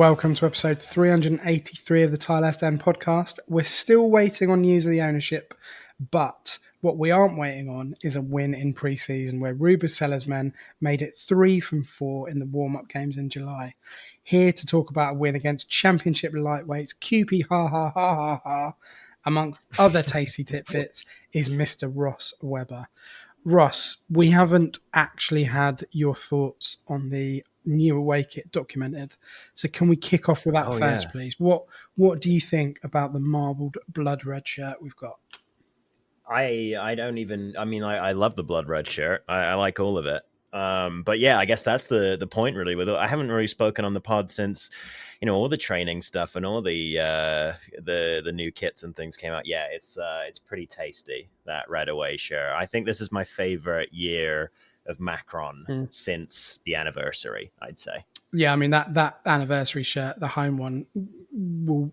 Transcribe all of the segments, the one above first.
Welcome to episode 383 of the Tilehurst podcast. We're still waiting on news of the ownership, but what we aren't waiting on is a win in pre-season where Ruberseller's men made it 3 from 4 in the warm-up games in July. Here to talk about a win against championship lightweights QP-hahaha, amongst other tasty tidbits, is Mr. Ross Webber. Ross, we haven't actually had your thoughts on the new away kit documented. So can we kick off with that first, please? What do you think about the marbled blood red shirt we've got? I love the blood red shirt. I like all of it. But yeah, I guess that's the point really with it. I haven't really spoken on the pod since, all the training stuff and all the new kits and things came out. Yeah, it's pretty tasty, that red away shirt. I think this is my favorite year of Macron since the anniversary, I'd say. Yeah, I mean that anniversary shirt, the home one,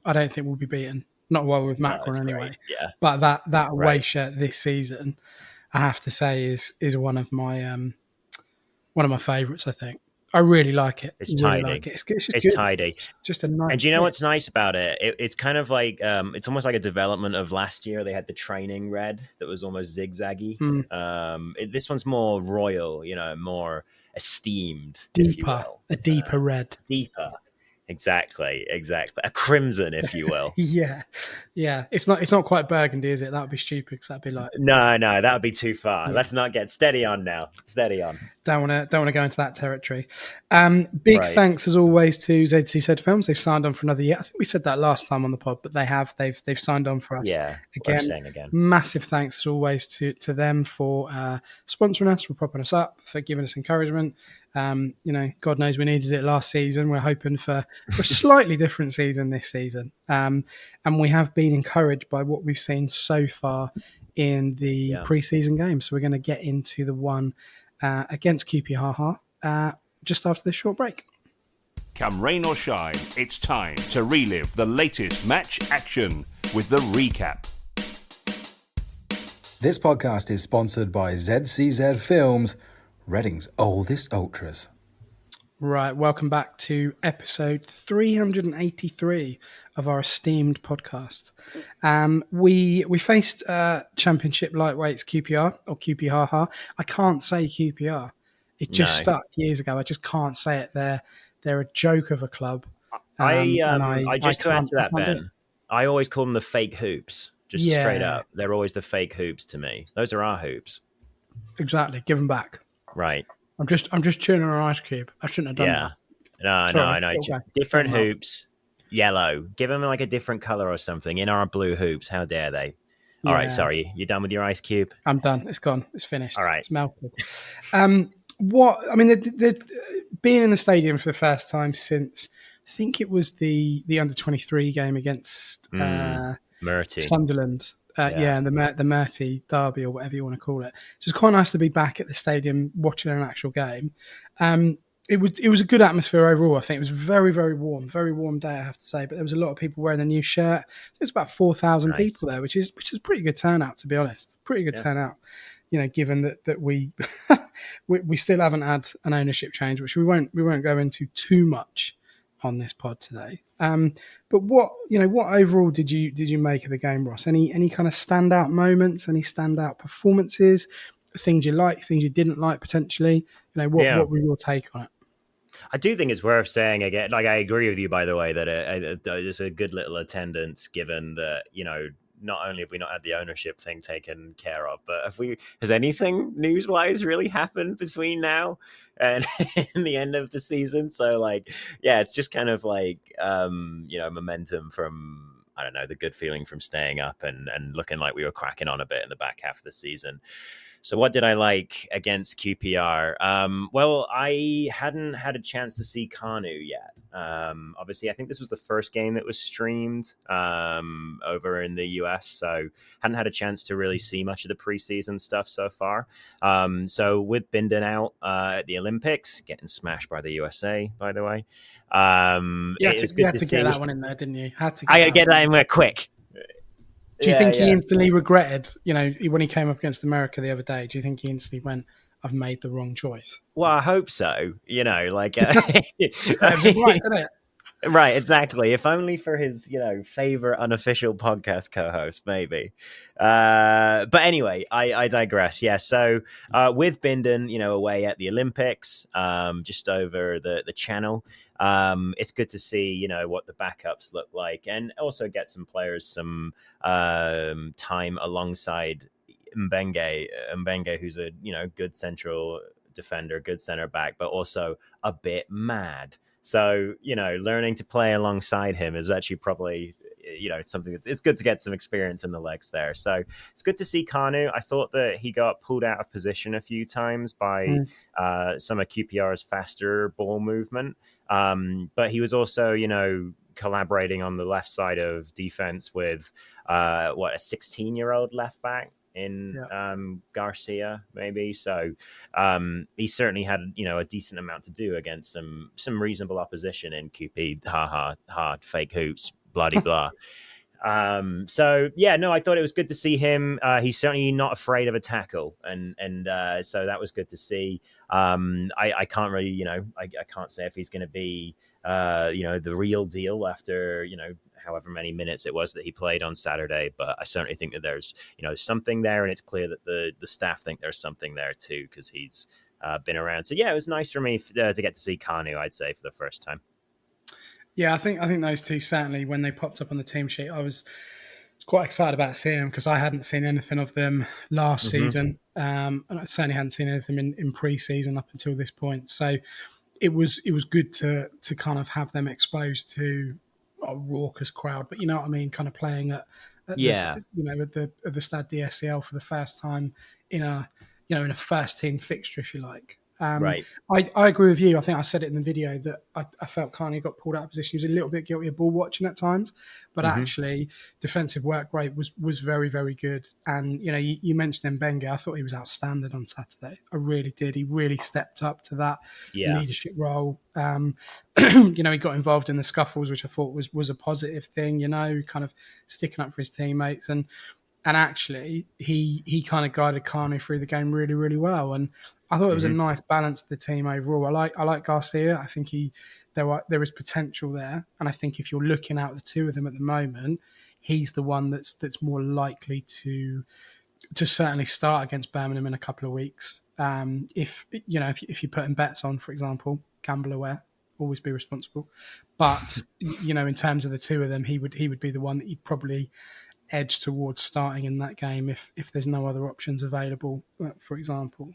I don't think will be beaten. Not well with Macron anyway. Great. Yeah. But that away shirt this season, I have to say, is one of my favourites. I think I really like it. It's tidy. Really like it. It's tidy. Just a nice. And do you know what's nice about it? It's kind of like it's almost like a development of last year. They had the training red that was almost zigzaggy. This one's more royal, more esteemed, deeper, if you will. A deeper red. Deeper. Exactly. A crimson, if you will. Yeah. It's not quite burgundy, is it? That would be stupid because that'd be like no, that would be too far. Yeah. Let's not get steady on now. Steady on. Don't want to go into that territory. Big thanks as always to ZCZ Films. They've signed on for another year. I think we said that last time on the pod, but they have. They've signed on for us. Yeah. Again. Massive thanks as always to them for sponsoring us, for propping us up, for giving us encouragement. God knows we needed it last season. We're hoping for a slightly different season this season. And we have been encouraged by what we've seen so far in the pre-season games. So we're going to get into the one against QP-hahaha just after this short break. Come rain or shine, it's time to relive the latest match action with the recap. This podcast is sponsored by ZCZ Films, Reading's oldest ultras. Right, welcome back to episode 383 of our esteemed podcast. We faced championship lightweights QPR or QP-hahaha. I can't say QPR. It just stuck years ago. I just can't say it. They're a joke of a club. I just to add to that, Ben, I always call them the fake hoops. Just straight up. They're always the fake hoops to me. Those are our hoops. Exactly. Give them back. Right. I'm just chewing on an ice cube. I shouldn't have done that. No, I know. Different hoops, yellow. Give them like a different color or something. In our blue hoops, how dare they? All right, sorry. You done with your ice cube? I'm done. It's gone. It's finished. All right. It's melted. They're being in the stadium for the first time since, I think it was the under-23 game against Murty. Sunderland. And the Murty derby or whatever you want to call it. So it's quite nice to be back at the stadium watching an actual game. It was a good atmosphere overall. I think it was very, very warm day, I have to say. But there was a lot of people wearing the new shirt. There's about 4,000 people there, which is a pretty good turnout, to be honest. Pretty good turnout. Given that we we still haven't had an ownership change, which we won't go into too much on this pod today. But what overall did you make of the game, Ross? Any kind of standout moments? Any standout performances? Things you liked, things you didn't like potentially? What were your take on it? I do think it's worth saying again. Like, I agree with you, by the way, that it's a good little attendance, given that not only have we not had the ownership thing taken care of, but has anything news-wise really happened between now and the end of the season? So, it's just kind of momentum from, I don't know, the good feeling from staying up and looking like we were cracking on a bit in the back half of the season. So what did I like against QPR? Well, I hadn't had a chance to see Kanu yet. Obviously, I think this was the first game that was streamed over in the US, so hadn't had a chance to really see much of the preseason stuff so far. So with Bindon out at the Olympics, getting smashed by the USA, by the way. You had to get that one in there, didn't you? I got to get that in there quick. Do you think he instantly regretted, when he came up against America the other day, do you think he instantly went, I've made the wrong choice? Well, I hope so. Serves him right, doesn't it? Right, exactly. If only for his, favorite unofficial podcast co-host, maybe. But anyway, I digress. Yeah, so with Bindon, away at the Olympics, just over the channel, it's good to see, what the backups look like, and also get some players some time alongside Mbenge, who's a good central defender, good center back, but also a bit mad. So, learning to play alongside him is actually probably, it's something it's good to get some experience in the legs there. So it's good to see Kanu. I thought that he got pulled out of position a few times by some of QPR's faster ball movement. But he was also, collaborating on the left side of defense with a 16-year-old left back in Garcia, maybe. So he certainly had a decent amount to do against some reasonable opposition in QP-hahaha, hard fake hoops, bloody blah. So yeah, no, I thought it was good to see him. He's certainly not afraid of a tackle, and so that was good to see. I can't really, I can't say if he's going to be, the real deal after, however many minutes it was that he played on Saturday, but I certainly think that there's, something there, and it's clear that the staff think there's something there too, because he's been around. So yeah, it was nice for me to get to see Kanu, I'd say, for the first time. Yeah, I think those two, certainly when they popped up on the team sheet, I was quite excited about seeing them because I hadn't seen anything of them last season, and I certainly hadn't seen anything in pre-season up until this point. So it was good to kind of have them exposed to a raucous crowd, but you know what I mean, kind of playing at Yeah. at the Stade DSCL for the first time in a in a first team fixture, if you like. Right. I agree with you. I think I said it in the video that I felt Carney got pulled out of position. He was a little bit guilty of ball watching at times, but actually defensive work rate was very, very good. And, you mentioned Mbenge. I thought he was outstanding on Saturday. I really did. He really stepped up to that leadership role. He got involved in the scuffles, which I thought was a positive thing, kind of sticking up for his teammates. And actually, he kind of guided Kanu through the game really, really well. And I thought it was a nice balance to the team overall. I like Garcia. I think there is potential there, and I think if you're looking at the two of them at the moment, he's the one that's more likely to certainly start against Birmingham in a couple of weeks. If you're putting bets on, for example, gamble aware, always be responsible. But in terms of the two of them, he would be the one that you'd probably edge towards starting in that game if there's no other options available, for example.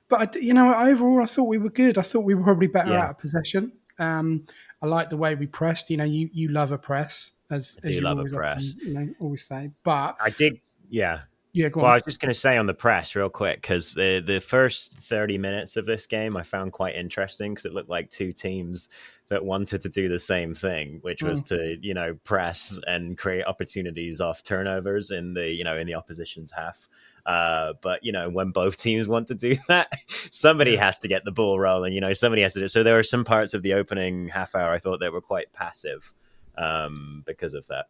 But overall, I thought we were good. I thought we were probably better out of possession. I like the way we pressed. You love a press, as you love always a press. Often, always say. But I did, yeah. Yeah, go on. Well, I was just going to say on the press real quick, because the first 30 minutes of this game I found quite interesting, because it looked like two teams that wanted to do the same thing, which was to, press and create opportunities off turnovers in the opposition's half. But, when both teams want to do that, somebody has to get the ball rolling, somebody has to do it. So there were some parts of the opening half hour I thought that were quite passive because of that.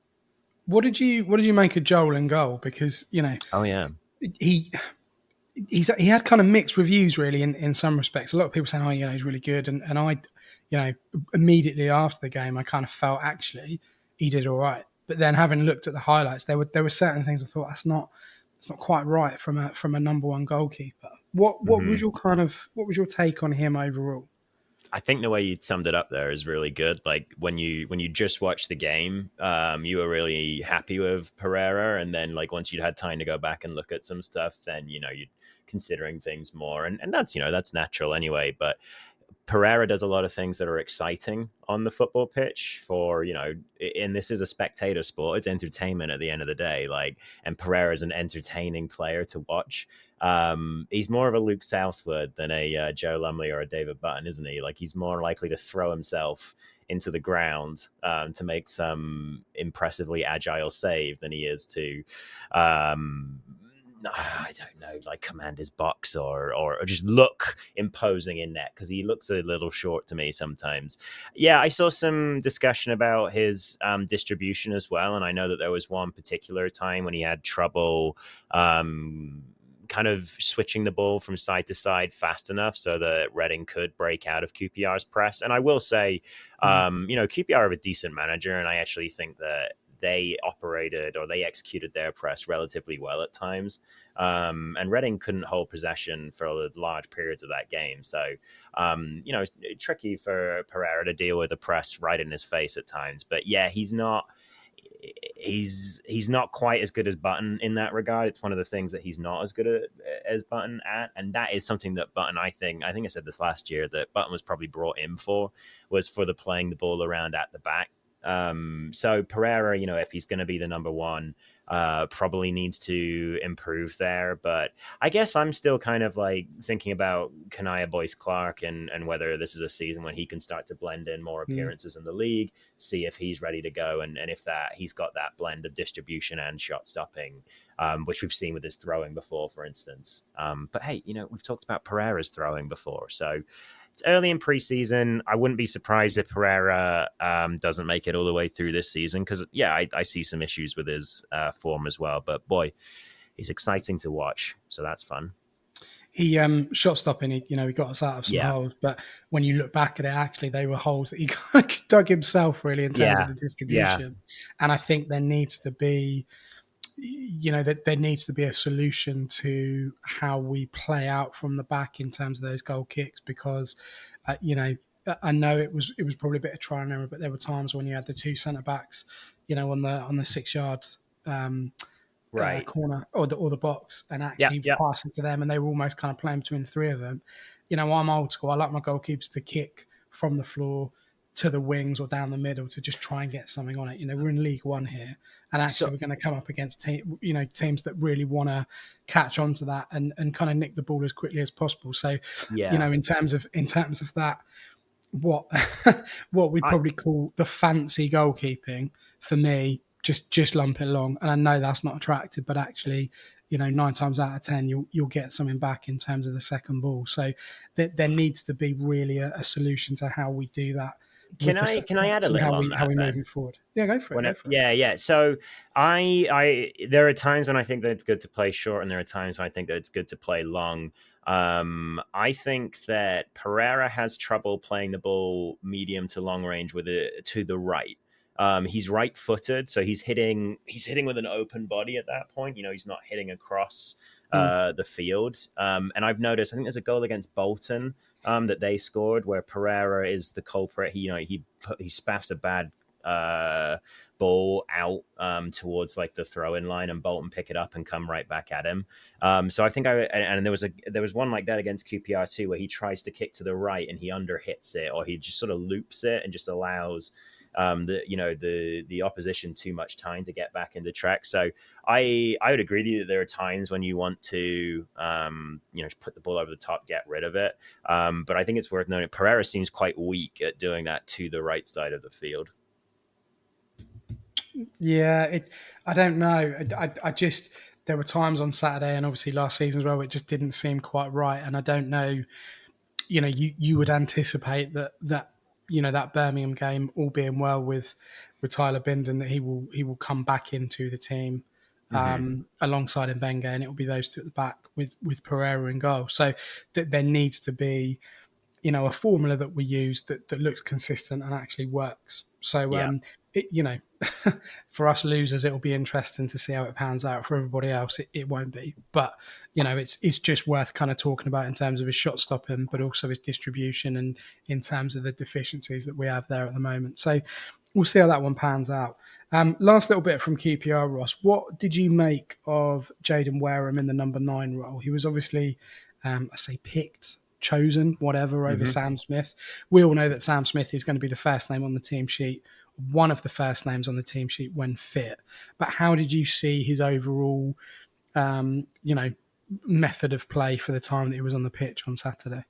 What did you make of Joel in goal? Because oh yeah, he had kind of mixed reviews really in some respects. A lot of people saying, he's really good, and I, immediately after the game, I kind of felt actually he did all right. But then having looked at the highlights, there were certain things I thought it's not quite right from a number one goalkeeper. What was your take on him overall? I think the way you summed it up there is really good. Like when you just watched the game, you were really happy with Pereira, and then like once you'd had time to go back and look at some stuff, then you're considering things more, and that's that's natural anyway. But Pereira does a lot of things that are exciting on the football pitch for, and this is a spectator sport. It's entertainment at the end of the day. And Pereira is an entertaining player to watch. He's more of a Luke Southwood than a Joe Lumley or a David Button, isn't he? He's more likely to throw himself into the ground to make some impressively agile save than he is to I don't know, command his box or just look imposing in net, because he looks a little short to me sometimes. Yeah, I saw some discussion about his distribution as well, and I know that there was one particular time when he had trouble kind of switching the ball from side to side fast enough so that Reading could break out of QPR's press. And I will say, QPR are a decent manager, and I actually think that they operated or they executed their press relatively well at times. And Reading couldn't hold possession for large periods of that game. So, tricky for Pereira to deal with the press right in his face at times. But yeah, he's not quite as good as Button in that regard. It's one of the things that he's not as good as Button at, and that is something that Button, I think I said this last year, that Button was probably brought in was for the playing the ball around at the back. So Pereira, if he's going to be the number one, probably needs to improve there. But I guess I'm still kind of like thinking about Kanaya Boyce Clark and whether this is a season when he can start to blend in more appearances in the league, see if he's ready to go, and if that he's got that blend of distribution and shot stopping, which we've seen with his throwing before, for instance. But hey, we've talked about Pereira's throwing before, so it's early in preseason. I wouldn't be surprised if Pereira doesn't make it all the way through this season because, I see some issues with his form as well. But boy, he's exciting to watch, so that's fun. He shot stopping. He got us out of some holes, but when you look back at it, actually they were holes that he kind of dug himself, really, in terms of the distribution. And I think there needs to be, that there needs to be a solution to how we play out from the back in terms of those goal kicks, because I know it was probably a bit of trial and error, but there were times when you had the two centre backs, on the 6 yard corner or the box, and actually passing to them, and they were almost kind of playing between the three of them. I'm old school. I like my goalkeepers to kick from the floor to the wings or down the middle to just try and get something on it. We're in League One here, and actually we're going to come up against teams that really want to catch on to that and kind of nick the ball as quickly as possible. So, in terms of that, what we'd probably call the fancy goalkeeping, for me, just lump it along. And I know that's not attractive, but actually, 9 times out of 10, you'll get something back in terms of the second ball. So there needs to be really a solution to how we do that. Can I add a little on that? How we moving forward? Yeah, go for it. Yeah. So there are times when I think that it's good to play short, and there are times when I think that it's good to play long. I think that Pereira has trouble playing the ball medium to long range with it to the right. He's right-footed, so he's hitting with an open body at that point. He's not hitting across the field. And I've noticed, I think there's a goal against Bolton that they scored where Pereira is the culprit. He spaffs a bad ball out towards like the throw-in line, and Bolton pick it up and come right back at him. So I think and there was one like that against QPR too, where he tries to kick to the right and he underhits it, or he just sort of loops it and just allows the opposition too much time to get back into track. So I would agree with you that there are times when you want to put the ball over the top, get rid of it. But I think it's worth noting Pereira seems quite weak at doing that to the right side of the field. Yeah, I don't know. I just, there were times on Saturday and obviously last season as well, it just didn't seem quite right. And I don't know, you would anticipate that that Birmingham game, all being well with Tyler Bindon, that he will come back into the team alongside Mbenga, and it will be those two at the back with Pereira in goal. So there needs to be a formula that we use that looks consistent and actually works. So for us losers, it'll be interesting to see how it pans out. For everybody else, it won't be. But it's just worth kind of talking about in terms of his shot stopping, but also his distribution and in terms of the deficiencies that we have there at the moment. So we'll see how that one pans out. Last little bit from QPR, Ross. What did you make of Jaden Wareham in the number 9 role? He was obviously, chosen, whatever, over Sam Smith. We all know that Sam Smith is going to be the first name on the team sheet, one of the first names on the team sheet when fit. But how did you see his overall, method of play for the time that he was on the pitch on Saturday?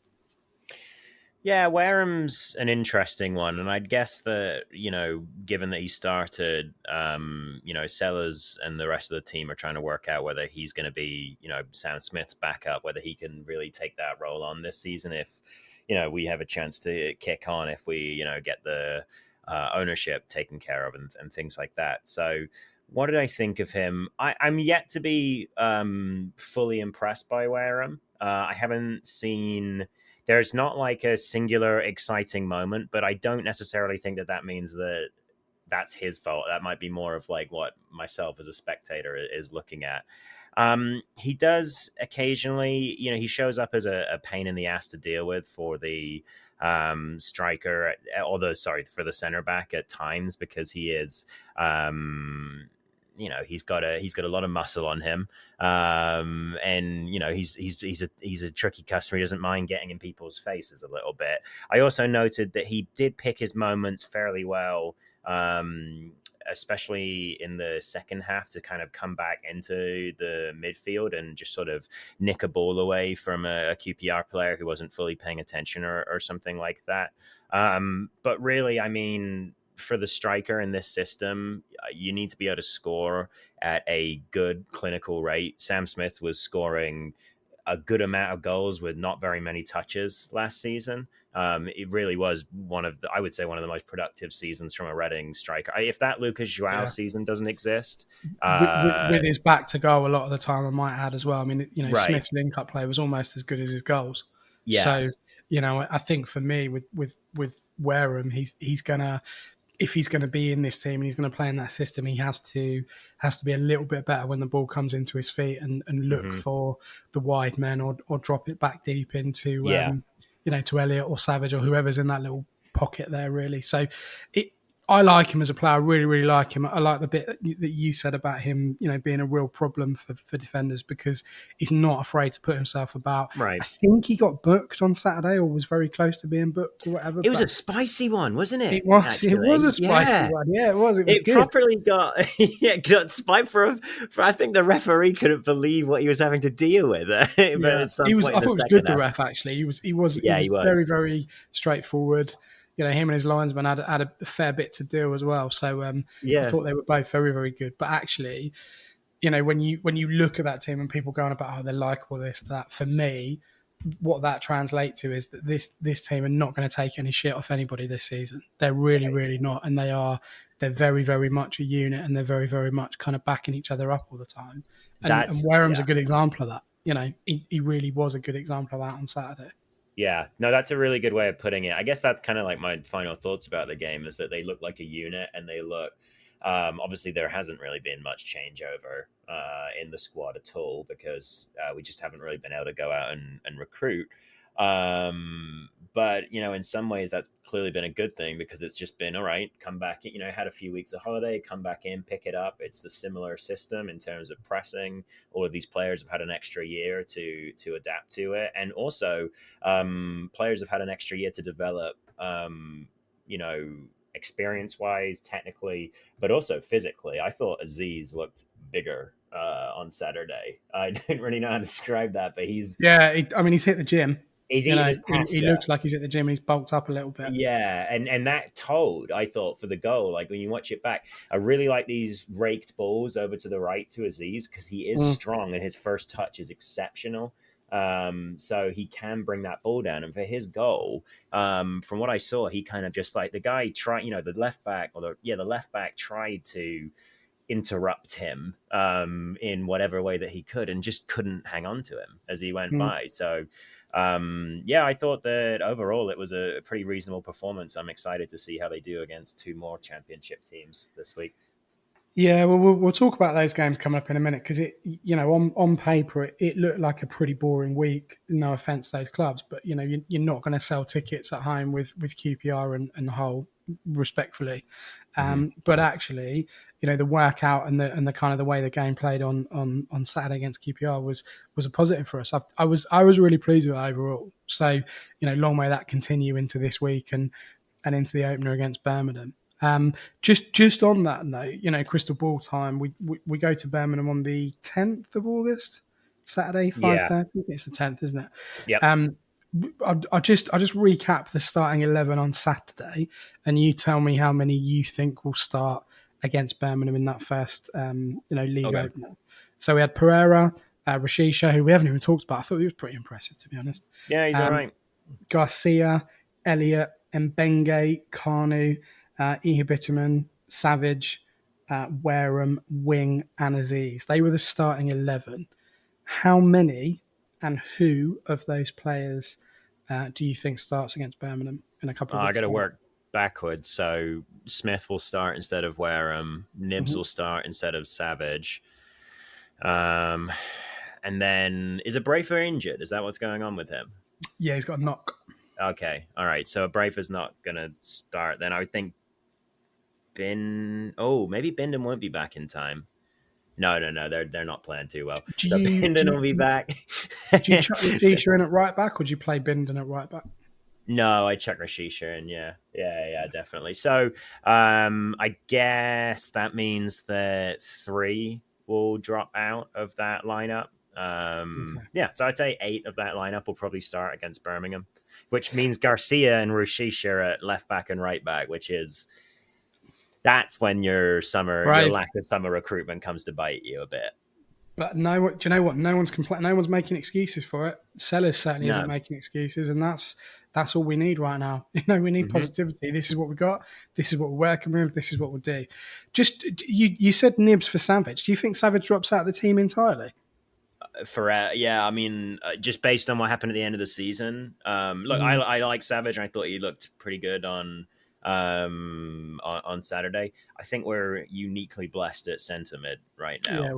Yeah, Wareham's an interesting one, and I'd guess that, given that he started, Sellers and the rest of the team are trying to work out whether he's going to be, Sam Smith's backup, whether he can really take that role on this season if, we have a chance to kick on, if we, get the ownership taken care of and things like that. So what did I think of him? I'm yet to be fully impressed by Wareham. I haven't seen. There's not like a singular exciting moment, but I don't necessarily think that means that that's his fault. That might be more of like what myself as a spectator is looking at. He does occasionally, he shows up as a pain in the ass to deal with for the striker, for the center back at times, because he is, he's got a lot of muscle on him, and he's a tricky customer. He doesn't mind getting in people's faces a little bit. I also noted that he did pick his moments fairly well, especially in the second half, to kind of come back into the midfield and just sort of nick a ball away from a QPR player who wasn't fully paying attention or something like that. But really, I mean, for the striker in this system, you need to be able to score at a good clinical rate. Sam Smith was scoring a good amount of goals with not very many touches last season. It really was I would say one of the most productive seasons from a Reading striker. If that Lucas João season doesn't exist, with his back to goal a lot of the time, I might add as well. I mean, right. Smith's link-up play was almost as good as his goals. Yeah. So, I think for me with Wareham, he's gonna, if he's going to be in this team and he's going to play in that system, he has to be a little bit better when the ball comes into his feet and look for the wide men or drop it back deep into to Elliott or Savage or whoever's in that little pocket there, really. So I like him as a player. I really, really like him. I like the bit that you said about him, being a real problem for defenders, because he's not afraid to put himself about. Right. I think he got booked on Saturday or was very close to being booked or whatever. It was a spicy one, wasn't it? It was a spicy one. Yeah, it was. It was good. Properly got spiked for I think the referee couldn't believe what he was having to deal with. But I thought it was good, the ref, actually. He was very, very straightforward. Him and his linesman had a fair bit to do as well. So I thought they were both very, very good. But actually, when you look at that team and people going about, they're likeable, this, that, for me, what that translates to is that this team are not going to take any shit off anybody this season. They're really, really not. And they're very, very much a unit, and they're very, very much kind of backing each other up all the time. And Wareham's a good example of that. He really was a good example of that on Saturday. Yeah, no, that's a really good way of putting it. I guess that's kind of like my final thoughts about the game, is that they look like a unit, and they look, obviously there hasn't really been much changeover in the squad at all, because we just haven't really been able to go out and recruit. But, in some ways that's clearly been a good thing, because it's just been, all right, come back, had a few weeks of holiday, come back in, pick it up. It's the similar system in terms of pressing. All of these players have had an extra year to adapt to it. And also players have had an extra year to develop, experience wise, technically, but also physically. I thought Aziz looked bigger on Saturday. I don't really know how to describe that, but he's hit the gym. He's eating his pasta. He looks like he's at the gym. He's bulked up a little bit. Yeah, and that told, I thought, for the goal. Like when you watch it back, I really like these raked balls over to the right to Aziz, because he is strong and his first touch is exceptional. So he can bring that ball down. And for his goal, from what I saw, he kind of just like the guy tried, the left back tried to interrupt him in whatever way that he could, and just couldn't hang on to him as he went by. So I thought that overall it was a pretty reasonable performance. I'm excited to see how they do against two more championship teams this week. Yeah, well, we'll talk about those games coming up in a minute, because it, on paper it looked like a pretty boring week. No offense to those clubs, but you're not going to sell tickets at home with QPR and Hull, respectfully. But actually, the workout and the kind of the way the game played on Saturday against QPR was a positive for us. I was really pleased with it overall. So long may that continue into this week and into the opener against Birmingham. Just on that note, crystal ball time. We go to Birmingham on the 10th of August, Saturday, 5:30. It's the 10th, isn't it? Yeah. I'll just recap the starting 11 on Saturday, and you tell me how many you think will start against Birmingham in that first league opener. So we had Pereira, Rashisha, who we haven't even talked about. I thought he was pretty impressive, to be honest. Yeah, he's all right. Garcia, Elliott, Mbenge, Kanu, Ihibitaman, Savage, Wareham, Wing, and Aziz. They were the starting 11. How many and who of those players do you think starts against Birmingham in a couple of I weeks' got to time? work backwards. So Smith will start instead of Wareham. Nibs will start instead of Savage. And then is Brafer injured? Is that what's going on with him? Yeah, he's got a knock. Okay, all right. So Brafer's not gonna start. Then I would think maybe Bindon won't be back in time. No, they're not playing too well. Bindon will be back. Do you chuck Rashisha in at right back, or do you play Bindon at right back? No, I chuck Rashisha in. Yeah, definitely. So I guess that means that 3 will drop out of that lineup. Okay. Yeah, so I'd say 8 of that lineup will probably start against Birmingham, which means Garcia and Rashisha at left back and right back, that's when your lack of summer recruitment comes to bite you a bit. But do you know what? No one's making excuses for it. Sellers certainly isn't making excuses, and that's all we need right now. We need positivity. This is what we got. This is what we're working with. This is what we'll do. Just you said Nibs for Savage. Do you think Savage drops out of the team entirely? I mean, just based on what happened at the end of the season. Look, I like Savage, and I thought he looked pretty good on Saturday. I think we're uniquely blessed at centre mid right now. Yeah,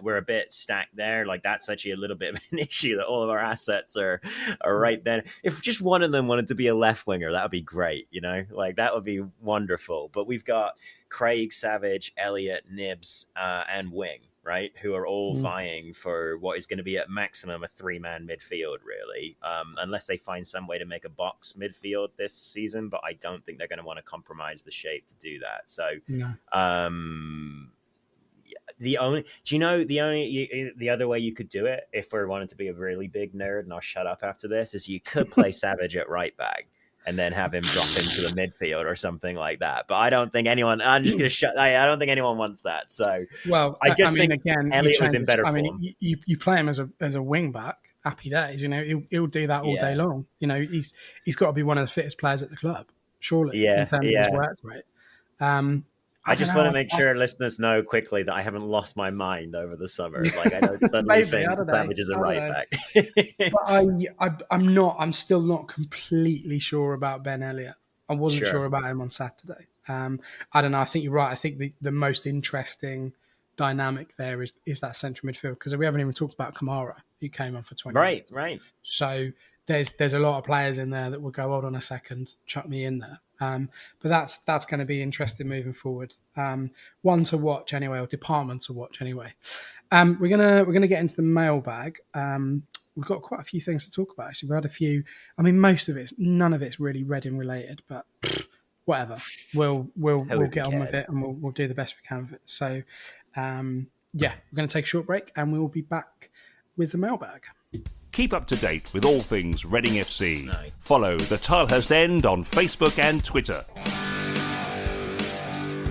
we're a bit stacked there. Like that's actually a little bit of an issue that all of our assets are right there. If just one of them wanted to be a left winger, that would be great. Like that would be wonderful. But we've got Craig, Savage, Elliott, Nibs, and Wing, right, who are all vying for what is going to be at maximum a 3-man midfield, really, unless they find some way to make a box midfield this season. But I don't think they're going to want to compromise the shape to do that. So, the other way you could do it, if we're wanting to be a really big nerd, and I'll shut up after this, is you could play Savage at right back and then have him drop into the midfield or something like that. But I don't think anyone. I'm just going to I don't think anyone wants that. So, I think again, Elliott was in better form. You play him as a wing back. Happy days. He'll do that all day long. He's got to be one of the fittest players at the club, surely. In terms of his work rate. I just want to make sure listeners know quickly that I haven't lost my mind over the summer. Like I don't suddenly think Savage is a right back. But I'm still not completely sure about Ben Elliott. I wasn't sure about him on Saturday. I don't know. I think you're right. I think the most interesting dynamic there is that central midfield, because we haven't even talked about Kamara, who came on for 20 minutes. Right. So there's a lot of players in there that will go, hold on a second, chuck me in there. But that's going to be interesting moving forward. One to watch anyway, or department to watch anyway. We're gonna get into the mailbag. We've got quite a few things to talk about. Actually, we've had a few. I mean, none of it's really Reading related, but whatever. We'll get on with it, and we'll do the best we can with it. So, we're going to take a short break, and we will be back with the mailbag. Keep up to date with all things Reading FC. Follow the Tilehurst End on Facebook and Twitter.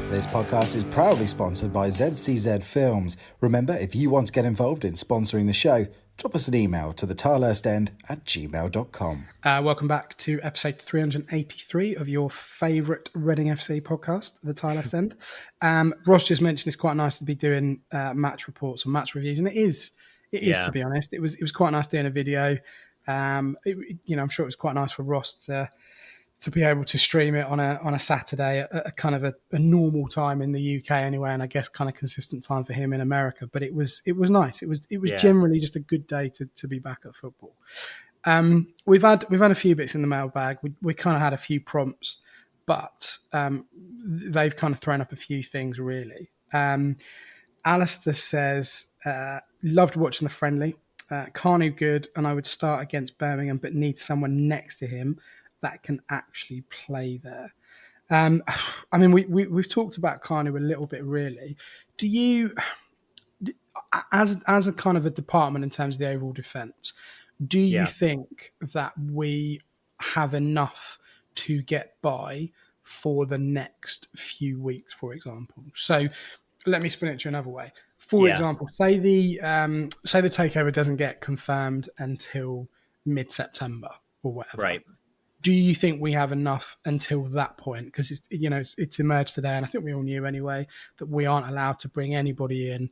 This podcast is proudly sponsored by ZCZ Films. Remember, if you want to get involved in sponsoring the show, drop us an email to thetilehurstend@gmail.com. Welcome back to episode 383 of your favourite Reading FC podcast, The Tilehurst End. Ross just mentioned it's quite nice to be doing match reports or match reviews, and it is, to be honest. It was quite nice doing a video. I'm sure it was quite nice for Ross to be able to stream it on a Saturday at a kind of a normal time in the UK anyway, and I guess kind of consistent time for him in America. But it was nice. It was generally just a good day to be back at football. We've had a few bits in the mailbag. We kind of had a few prompts, but they've kind of thrown up a few things really. Alistair says, loved watching the friendly. Carnu good, and I would start against Birmingham, but need someone next to him that can actually play there. I mean, we've talked about Carnu a little bit, really. Do you, as a kind of a department in terms of the overall defence, do you think that we have enough to get by for the next few weeks, for example? So let me spin it to another way. For example, say the takeover doesn't get confirmed until mid-September or whatever. Right. Do you think we have enough until that point? Because it's emerged today, and I think we all knew anyway that we aren't allowed to bring anybody in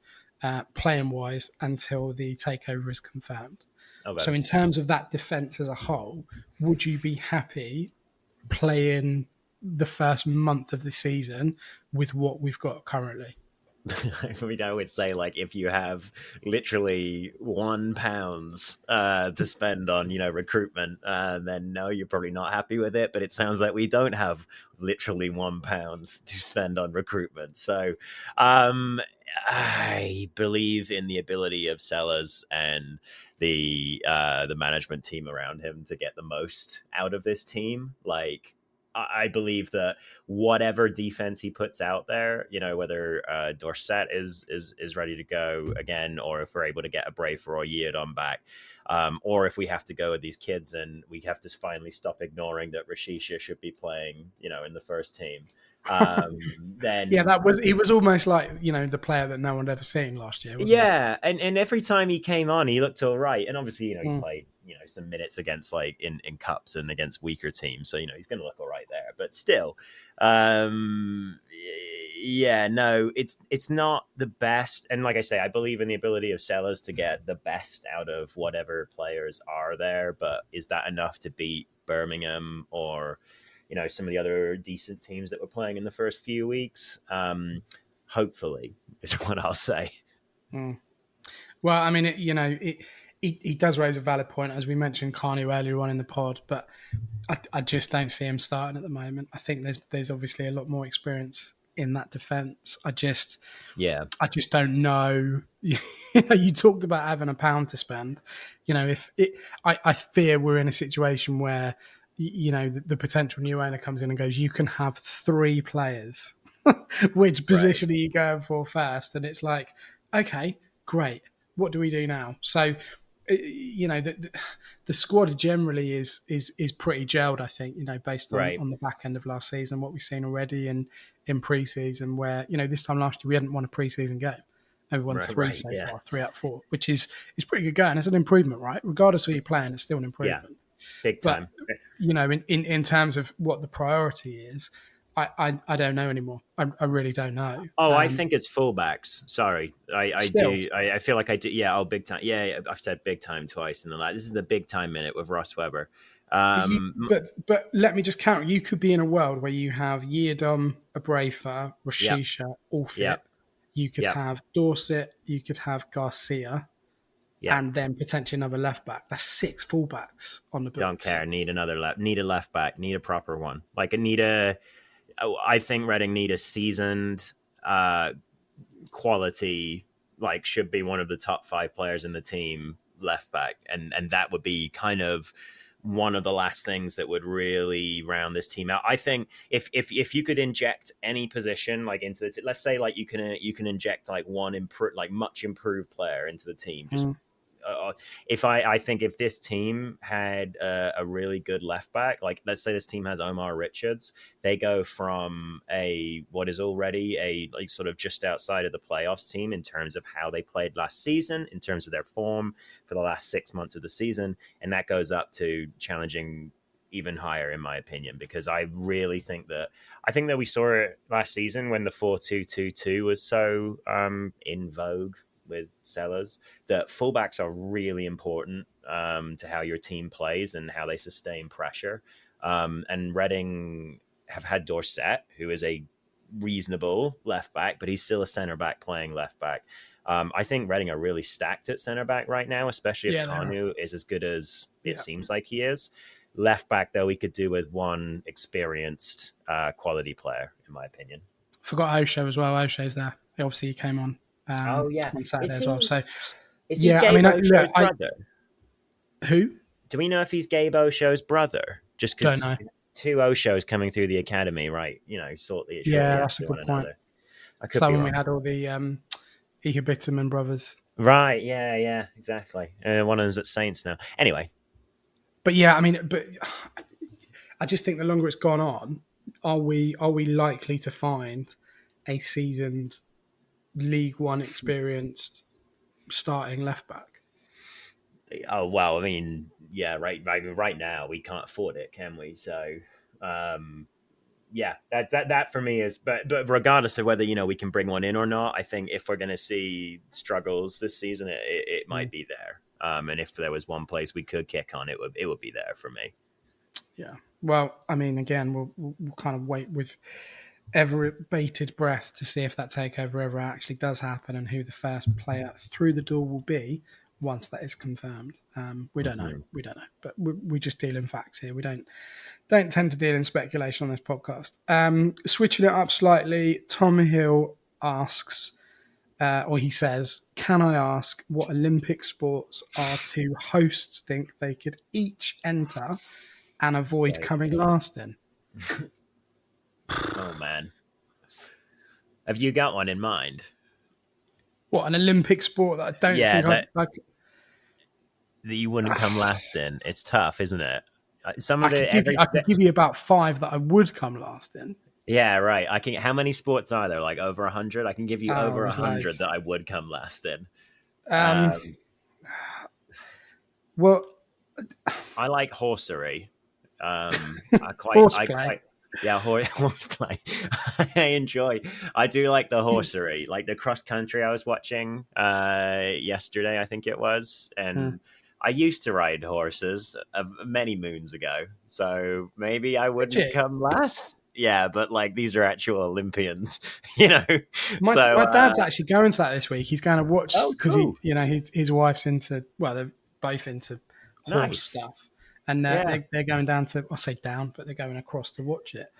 playing wise until the takeover is confirmed. Okay. So, in terms of that defense as a whole, would you be happy playing the first month of the season with what we've got currently? I would say, like, if you have literally £1 to spend on, recruitment, then no, you're probably not happy with it. But it sounds like we don't have literally £1 to spend on recruitment. So I believe in the ability of Sellers and the management team around him to get the most out of this team. Like, I believe that whatever defense he puts out there, whether Dorset is ready to go again, or if we're able to get a Brafer or Yiadon back, or if we have to go with these kids and we have to finally stop ignoring that Rashisha should be playing, in the first team. Then he was almost like the player that no one had ever seen last year, wasn't he? And every time he came on, he looked all right. And obviously, he played some minutes against like in cups and against weaker teams, so he's going to look all right there. But still, no, it's not the best. And like I say, I believe in the ability of Sellers to get the best out of whatever players are there. But is that enough to beat Birmingham or some of the other decent teams that were playing in the first few weeks? Hopefully is what I'll say. Well, I mean, he does raise a valid point, as we mentioned Carney earlier on in the pod, but I just don't see him starting at the moment. I think there's obviously a lot more experience in that defence. I just don't know. You talked about having £1 to spend. I fear we're in a situation where the potential new owner comes in and goes, you can have 3 players. Which position are you going for first? And it's like, okay, great. What do we do now? So, the squad generally is pretty gelled, I think, based on the back end of last season, what we've seen already in pre-season, where, this time last year we hadn't won a pre-season game. And we won 3 so far, 3 out of 4, which is pretty good going. It's an improvement, right? Regardless of who you're playing, it's still an improvement. Yeah, big time. But, in terms of what the priority is, I don't know anymore. I really don't know. I think it's fullbacks. Sorry, I do. I feel like I do. Yeah. Big time. Yeah, I've said big time twice in the last. This is the big time minute with Ross Webber. But let me just counter. You could be in a world where you have Yiadon, Abrafa, Rashisha, all fit. Yep. You could have Dorset. You could have Garcia. And then potentially another left back. That's 6 fullbacks on the books. Don't care. Need another left. Need a left back. Need a proper one. I think Reading need a seasoned quality, like should be one of the top 5 players in the team left back. And that would be kind of one of the last things that would really round this team out. I think if you could inject any position like into the let's say like you can inject like one much improved player into the team, just I think if this team had a really good left back, like let's say this team has Omar Richards, they go from what is already a like sort of just outside of the playoffs team in terms of how they played last season, in terms of their form for the last 6 months of the season, and that goes up to challenging even higher, in my opinion, because I really think that we saw it last season when the 4-2-2-2 was so in vogue with Sellers, that fullbacks are really important to how your team plays and how they sustain pressure. And Reading have had Dorset, who is a reasonable left back, but he's still a centre back playing left back. I think Reading are really stacked at centre back right now, especially if Kanu is as good as it seems like he is. Left back, though, we could do with one experienced quality player, in my opinion. Forgot Osho as well. Osho's there. Obviously, he came on. On Saturday as well. So, is he Gabe Osho's brother? Who? Do we know if he's Gabe Osho's brother? Just because 2 Oshos coming through the academy, right? Sort the that's a good point. I could be when we had all the Ehibitaman brothers. Right? Yeah, exactly. One of them's at Saints now. Anyway, but I just think the longer it's gone on, are we likely to find a seasoned League One experienced starting left back? Oh, well, I mean, yeah, right now we can't afford it, can we? So, yeah, that for me is, but regardless of whether we can bring one in or not, I think if we're going to see struggles this season, it might be there. And if there was one place we could kick on, it would be there for me. Yeah. Well, I mean, again, we'll kind of wait with ever bated breath to see if that takeover ever actually does happen and who the first player through the door will be once that is confirmed. We don't know. We don't know. But we just deal in facts here. We don't tend to deal in speculation on this podcast. Switching it up slightly, Tom Hill asks, or he says, can I ask what Olympic sports our two hosts think they could each enter and avoid coming last in? Oh man, have you got one in mind? What, an Olympic sport that I don't think I'd like? That you wouldn't come last in. It's tough, isn't it? Some I of it. could give you about 5 that I would come last in. Yeah, right. I can. How many sports are there? Like over 100? I can give you over 100 loads. that I would come last in. Well, I like horsery. Horseplay. Yeah, horseplay. I do like the horsery, like the cross country I was watching yesterday, I think it was, and I used to ride horses many moons ago, so maybe I wouldn't come last. Yeah, but like these are actual Olympians, My dad's actually going to that this week. He's going to watch because cool. his wife's into, well, they're both into horse stuff, and they're going down to, I'll say down, but they're going across to watch it.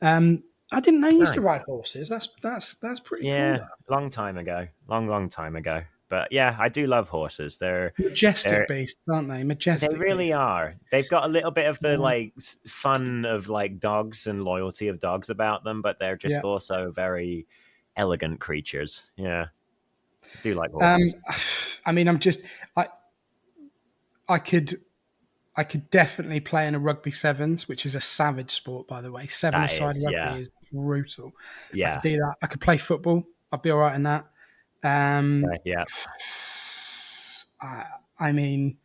I didn't know you used to ride horses. That's pretty cool. Yeah, long time ago. Long time ago. But yeah, I do love horses. They're majestic beasts, aren't they? Majestic. They really are. They've got a little bit of the like fun of like dogs and loyalty of dogs about them, but they're just also very elegant creatures. Yeah, I do like horses. I mean, I could definitely play in a rugby sevens, which is a savage sport, by the way. Seven-a-side rugby is brutal. Yeah, I could do that. I could play football. I'd be all right in that. Yeah. I mean,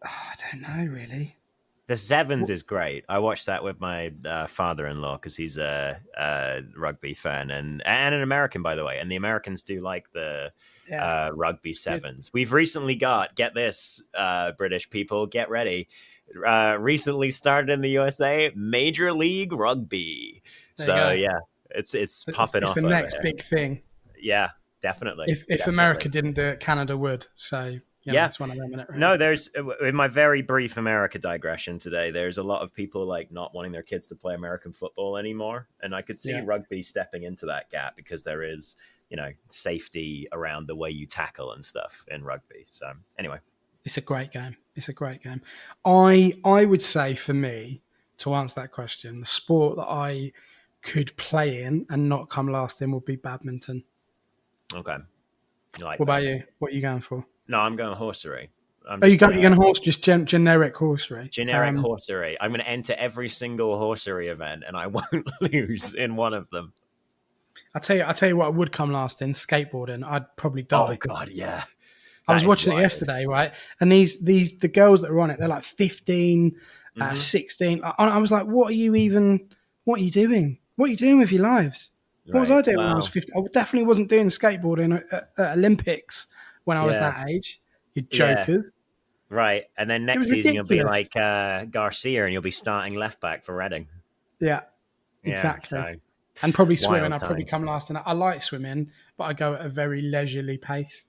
I don't know really. The sevens is great. I watched that with my father-in-law because he's a rugby fan and an American, by the way. And the Americans do like the rugby sevens. We've recently get this, British people, get ready. Recently started in the USA, Major League Rugby. Yeah, it's popping off. It's the next big thing. Yeah, definitely. If America didn't do it, Canada would. So it's one of them. Right? No, there's in my very brief America digression today. There's a lot of people like not wanting their kids to play American football anymore, and I could see rugby stepping into that gap because there is safety around the way you tackle and stuff in rugby. So anyway, it's a great game. I would say for me to answer that question, the sport that I could play in and not come last in would be badminton. Okay. What about you? What are you going for? No, I'm going horsery. You're going horse, just generic horsery? Generic horsery. I'm going to enter every single horsery event, and I won't lose in one of them. I'll tell you what I would come last in, skateboarding. I'd probably die. Oh, God, yeah. I was watching it yesterday, right? And the girls that are on it, they're like 15, 16. I was like, what are you doing? What are you doing with your lives? What was I doing when I was 15? I definitely wasn't doing skateboarding at Olympics when I was that age. You jokers. Yeah. Right. And then next season you'll be like Garcia and you'll be starting left back for Reading. Yeah, exactly. So and probably swimming. I'd probably come last. And I like swimming, but I go at a very leisurely pace.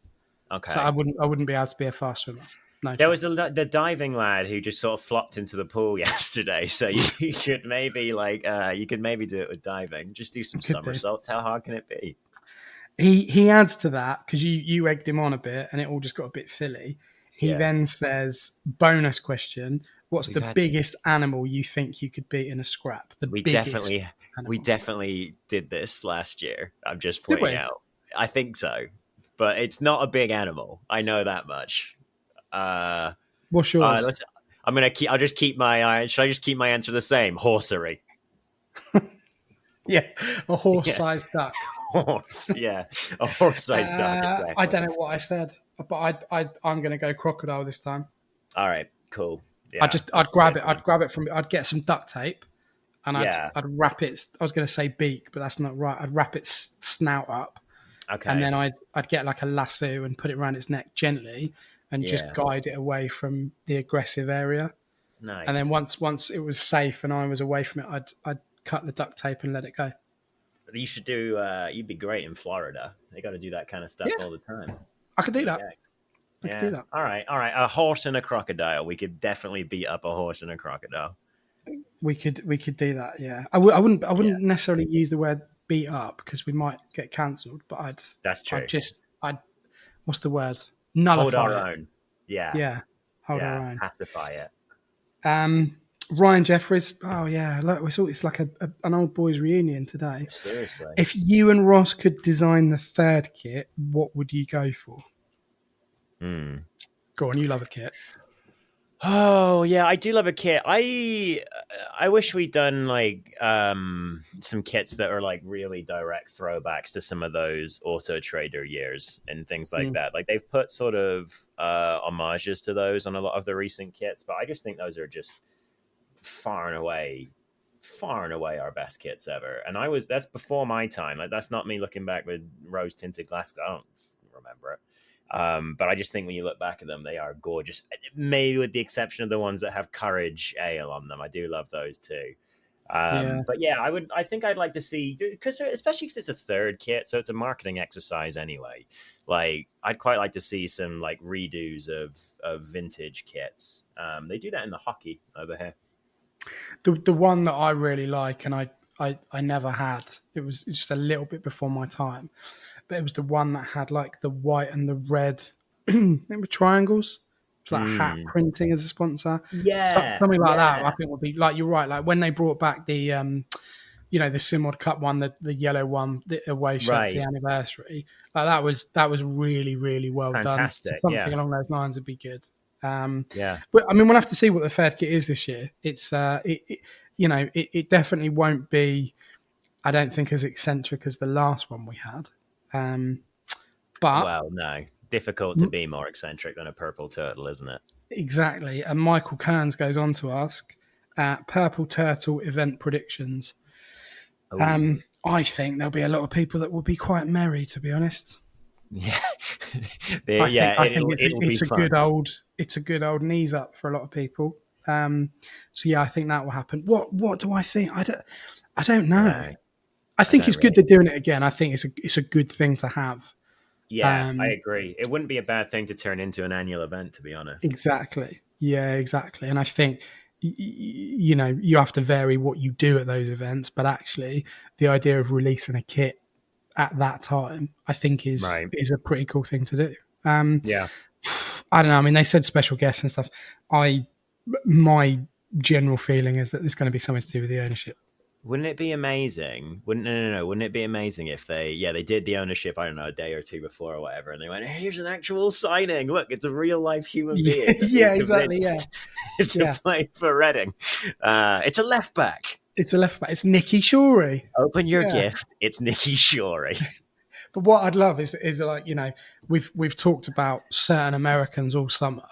Okay. So I wouldn't be able to be a fast swimmer. No, there was the diving lad who just sort of flopped into the pool yesterday. So you could maybe do it with diving. Just do some somersaults. How hard can it be? He adds to that because you egged him on a bit and it all just got a bit silly. He then says, bonus question, what's the biggest animal you think you could beat in a scrap? We definitely did this last year. I'm just pointing out. I think so. But it's not a big animal. I know that much. What's yours? I'll just keep my should I just keep my answer the same? Horsery. Yeah, a horse-sized duck. Horse, yeah, a horse-sized duck. Exactly. I don't know what I said, but I'm going to go crocodile this time. All right, cool. Yeah, I'd grab it. I'd get some duct tape, and I'd Yeah. wrap it. I was going to say beak, but that's not right. I'd wrap its snout up, Okay. and then I'd get like a lasso and put it around its neck gently, and just guide it away from the aggressive area. Nice. And then once it was safe and I was away from it, I'd cut the duct tape and let it go. You should do. You'd be great in Florida. They got to do that kind of stuff all the time. I could do that. I could do that. All right. A horse and a crocodile. We could definitely beat up a horse and a crocodile. We could do that. Yeah, I wouldn't necessarily use the word beat up because we might get cancelled. But That's true. I'd what's the word? Nullify Hold our it. own. Yeah. Yeah. Hold our own. Pacify it. Ryan Jeffries. Oh yeah, look, we saw it's like an old boys reunion today. Seriously. If you and Ross could design the third kit, what would you go for? Go on, you love a kit. Oh yeah, I do love a kit. I wish we'd done like some kits that are like really direct throwbacks to some of those Auto Trader years and things like that. Like they've put sort of homages to those on a lot of the recent kits, but I just think those are just far and away our best kits ever. And that's before my time. Like that's not me looking back with rose tinted glasses. I don't remember it. But I just think when you look back at them, they are gorgeous. Maybe with the exception of the ones that have Courage Ale on them. I do love those too. But yeah, I think I'd like to see, because especially because it's a third kit, so it's a marketing exercise anyway. Like I'd quite like to see some like redos of vintage kits. They do that in the hockey over here. The one that I really like, and I never had, it was just a little bit before my time, but it was the one that had like the white and the red they were triangles. It's like hat printing as a sponsor. Something like that I think would be, like, you're right, like when they brought back the the Simod Cup one, the yellow one, the away shirt for the anniversary, like that was really, really well done. So something along those lines would be good. But I mean, we'll have to see what the third kit is this year. It's it definitely won't be, I don't think, as eccentric as the last one we had. But well, no, difficult to be more eccentric than a purple turtle, isn't it? Exactly. And Michael Kearns goes on to ask, purple turtle event predictions. I think there'll be a lot of people that will be quite merry, to be honest. Yeah, I think it's a good old knees up for a lot of people. So yeah, I think that will happen. What do I think? I don't know. No, I think it's good they're doing it again. I think it's a good thing to have. Yeah, I agree. It wouldn't be a bad thing to turn into an annual event, to be honest. Exactly. Yeah, exactly. And I think you have to vary what you do at those events, but actually the idea of releasing a kit at that time, I think is a pretty cool thing to do. I don't know. I mean, they said special guests and stuff. My general feeling is that there's going to be something to do with the ownership. Wouldn't it be amazing? Wouldn't it be amazing if they did the ownership, I don't know, a day or two before or whatever, and they went, hey, here's an actual signing. Look, it's a real life human being. Yeah, exactly. Yeah, it's a play for Reading. It's a left back. It's a left back. It's Nicky Shorey. Open your gift. It's Nicky Shorey. But what I'd love is like, we've talked about certain Americans all summer,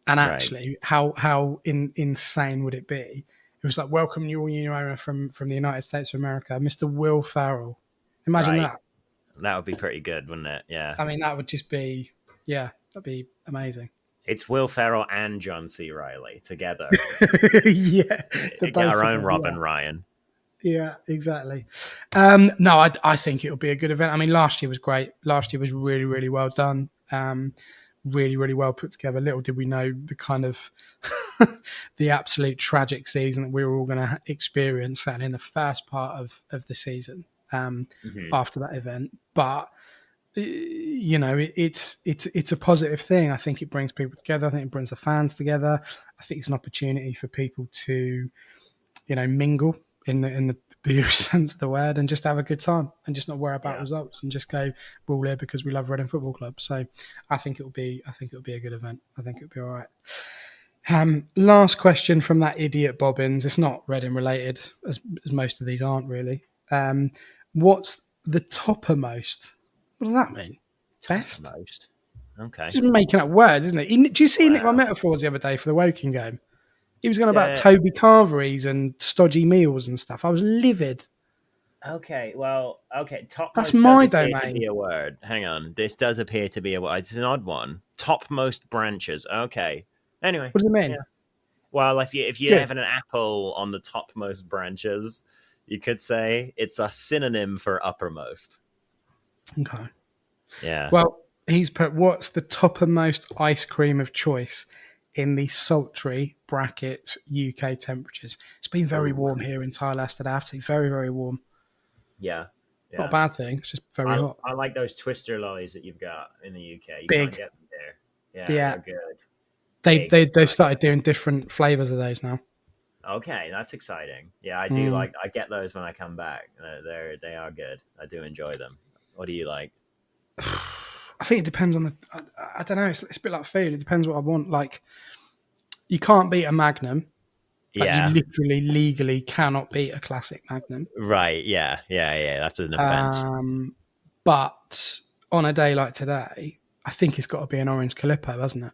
and actually how insane would it be? It was like, welcome you all new owner from the United States of America, Mr. Will Ferrell. Imagine that. That would be pretty good, wouldn't it? Yeah. I mean, that would just be, that'd be amazing. It's Will Ferrell and John C. Reilly together. Yeah. Get our own Robin Ryan. Yeah, exactly. No, I think it'll be a good event. I mean, last year was great. Last year was really, really well done. Really, really well put together. Little did we know the kind of the absolute tragic season that we were all going to experience, certainly in the first part of the season after that event. But it's a positive thing. I think it brings people together. I think it brings the fans together. I think it's an opportunity for people to, mingle in the purest sense of the word and just have a good time and just not worry about results and just go, we're all here because we love Reading Football Club. So I think it'll be a good event. I think it'll be all right. Last question from that idiot Bobbins. It's not Reading related, as most of these aren't really. What's the toppermost? What does that mean? Best? Toppermost. Okay. Just making up words, isn't it? Do you see Nick my Wow. metaphors the other day for the Woking game? He was going about Toby Carveries and stodgy meals and stuff. I was livid. Okay, well, okay. That's Topmost does my appear to be domain. a word. Hang on. This does appear to be a word. It's an odd one. Topmost branches. Okay. Anyway, What does it yeah. mean? Well, if you have Good. an apple on the topmost branches, you could say it's a synonym for uppermost. Okay. Yeah. Well, he's put, what's the toppermost ice cream of choice in the sultry brackets UK temperatures? It's been very Oh, warm here in Tilehurst today. Absolutely very, very warm. yeah. Not a Yeah. bad thing. It's just very hot. I like those twister lollies that you've got in the UK. You can't Big. get them there. Yeah, Yeah. they're good. They Big. they I they like started doing different flavors of those now. Okay, that's exciting. Yeah, I do Mm. like. I get those when I come back. They are good. I do enjoy them. What do you like? I think it depends on the. I don't know. It's a bit like food. It depends what I want. Like, you can't beat a Magnum. Like, you Yeah, literally legally cannot beat a classic Magnum. right. Yeah, yeah, yeah. That's an offense. But on a day like today, I think it's got to be an orange Calippo, hasn't it?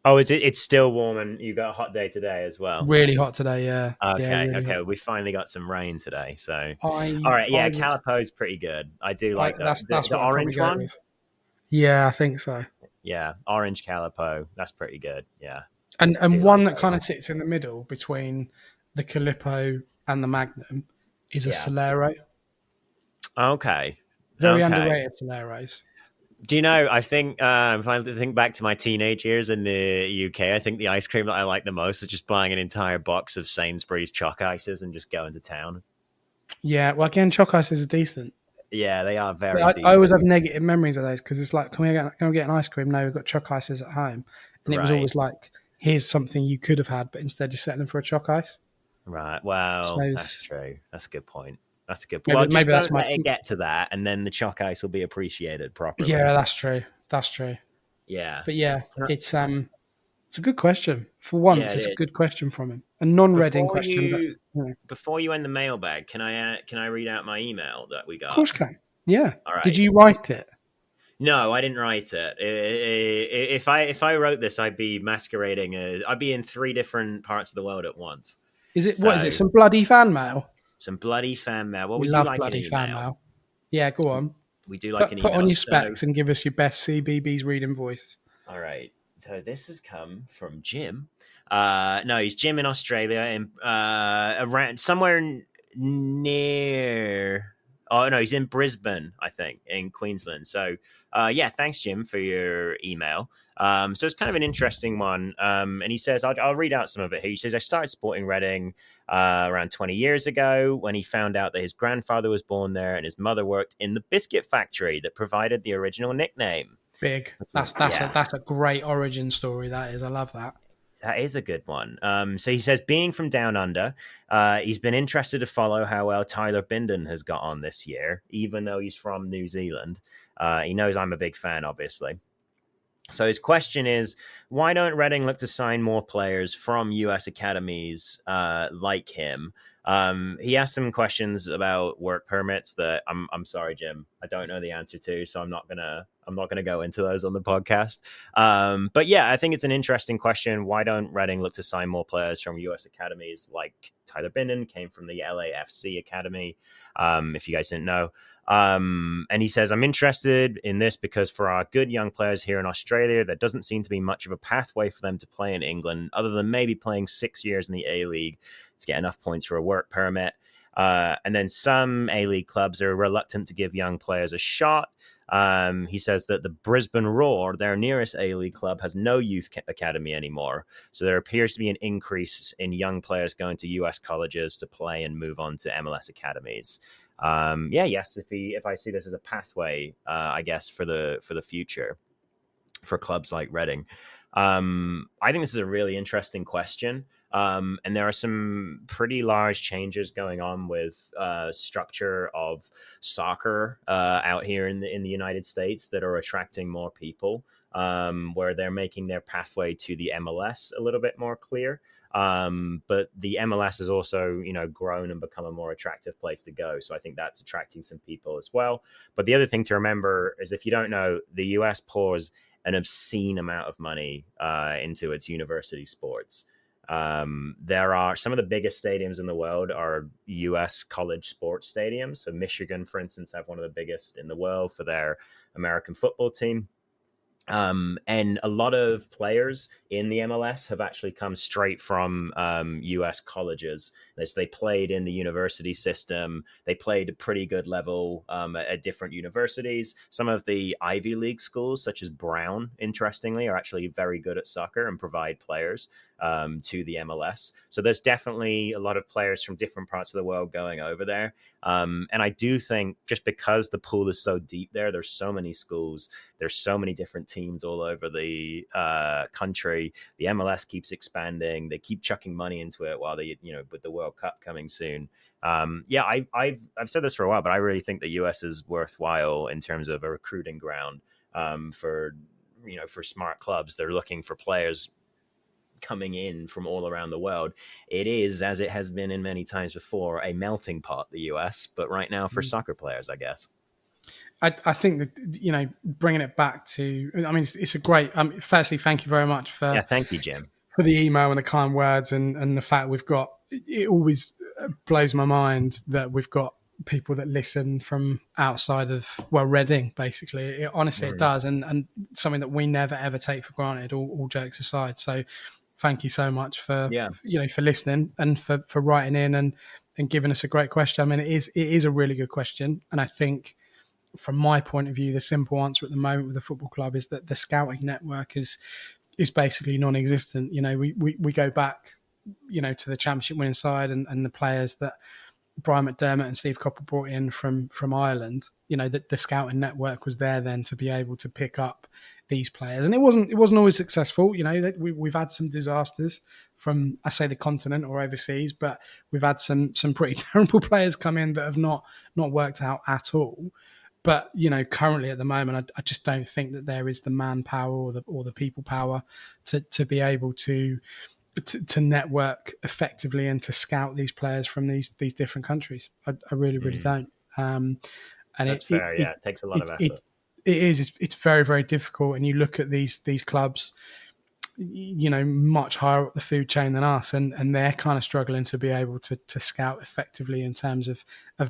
Oh, is it? It's still warm, and you got a hot day today as well. Really hot today, yeah. Yeah, Okay, really hot. okay. We finally got some rain today, so all I right. I Yeah, would Calipo's pretty good. I do like that. that's The what I'd probably orange go one. with. Yeah, I think so. Yeah, orange Calipo. That's pretty good. Yeah, And do like one that those. kind of sits in the middle between the Calippo and the Magnum is a Yeah. Solero. Okay. Very Okay. underrated Soleros. Do you know? I think if I think back to my teenage years in the UK, I think the ice cream that I like the most is just buying an entire box of Sainsbury's Choc ices and just going to town. Yeah, well, again, Choc Ices are decent. Yeah, they are But very I always decent. have negative memories of those because it's like, can we get an ice cream? No, we've got Choc Ices at home. And it was Right, always like, here's something you could have had, but instead you're settling for a Choc Ice. right. I Well, that's suppose true. That's a good point. That's a good point. maybe Well, just maybe that's don't my. let it get to that, and then the Choc ice will be appreciated properly. Yeah, that's true. That's true. Yeah. But yeah, Can I- it's a good question. For Yeah, once, it it's a is. good question from him. A non-Reading Before question, but you you know, before you end the mailbag, can I read out my email that we of got? course can. Yeah. All Did right. you write it? No, I didn't write it. If I wrote this, I'd be masquerading. I'd be in three different parts of the world at once. Is it what is it? So Some bloody fan mail? some bloody fan mail. Well, We we do love like an bloody fan email. mail. Yeah, go on. We do like an Put on email. your So specs and give us your best CBBS reading voice. all right. So this has come from Jim. No, he's Jim in Australia, in around somewhere near. Oh no, he's in Brisbane, I think, in Queensland. So, yeah, thanks, Jim, for your email. So it's kind of an interesting one. And he says, I'll read out some of it here. He says, I started supporting Reading around 20 years ago when he found out that his grandfather was born there and his mother worked in the biscuit factory that provided the original nickname. Big. Yeah. That's a great origin story. That is. I love that. That is a good one. So he says, being from down under, he's been interested to follow how well Tyler Binden has got on this year, even though he's from New Zealand. He knows I'm a big fan, obviously. So his question is, why don't Reading look to sign more players from US academies like him? He asked some questions about work permits that I'm sorry, Jim, I don't know the answer to, so I'm not gonna go into those on the podcast. But yeah, I think it's an interesting question. Why don't Reading look to sign more players from US academies like Tyler Binden came from the LAFC academy? If you guys didn't know. And he says, I'm interested in this because for our good young players here in Australia, there doesn't seem to be much of a pathway for them to play in England, other than maybe playing 6 years in the A-League to get enough points for a work permit. And then some A-League clubs are reluctant to give young players a shot. He says that the Brisbane Roar, their nearest A-League club, has no youth academy anymore. So there appears to be an increase in young players going to US colleges to play and move on to MLS academies. Yes, if I see this as a pathway, I guess for the future for clubs like Reading. I think this is a really interesting question. And there are some pretty large changes going on with structure of soccer out here in the United States that are attracting more people, where they're making their pathway to the MLS a little bit more clear. But the MLS has also, grown and become a more attractive place to go. So I think that's attracting some people as well. But the other thing to remember is if you don't know, the US pours an obscene amount of money into its university sports. There are some of the biggest stadiums in the world are U.S. college sports stadiums. So Michigan, for instance, have one of the biggest in the world for their American football team. And a lot of players in the MLS have actually come straight from US colleges. They played in the university system. They played a pretty good level at different universities. Some of the Ivy League schools, such as Brown, interestingly, are actually very good at soccer and provide players to the MLS. So there's definitely a lot of players from different parts of the world going over there. And I do think just because the pool is so deep there, there's so many schools, there's so many different teams all over the country. The MLS keeps expanding. They keep chucking money into it while they, with the World Cup coming soon. I've said this for a while, but I really think the US is worthwhile in terms of a recruiting ground for smart clubs. They're looking for players coming in from all around the world. It is, as it has been in many times before, a melting pot, the US, but right now for soccer players, I guess. I think that, bringing it back to, I mean, it's a great, firstly, thank you very much for, thank you, Jim, for the email and the kind words and the fact we've got, it always blows my mind that we've got people that listen from outside of, Reading, basically. Honestly, it does. And something that we never, ever take for granted, all jokes aside. So thank you so much for, for listening and for writing in and giving us a great question. I mean, it is a really good question. And I think from my point of view, the simple answer at the moment with the football club is that the scouting network is basically non-existent. We go back, to the championship winning side and the players that Brian McDermott and Steve Coppell brought in from Ireland. The scouting network was there then to be able to pick up these players, and it wasn't always successful. We've had some disasters from, I say, the continent or overseas, but we've had some pretty terrible players come in that have not worked out at all. But currently at the moment, I just don't think that there is the manpower or the people power to be able to network effectively and to scout these players from these different countries. I really, really don't. And that's fair. It takes a lot of effort. It is. It's very, very difficult. And you look at these clubs, much higher up the food chain than us, and they're kind of struggling to be able to scout effectively in terms of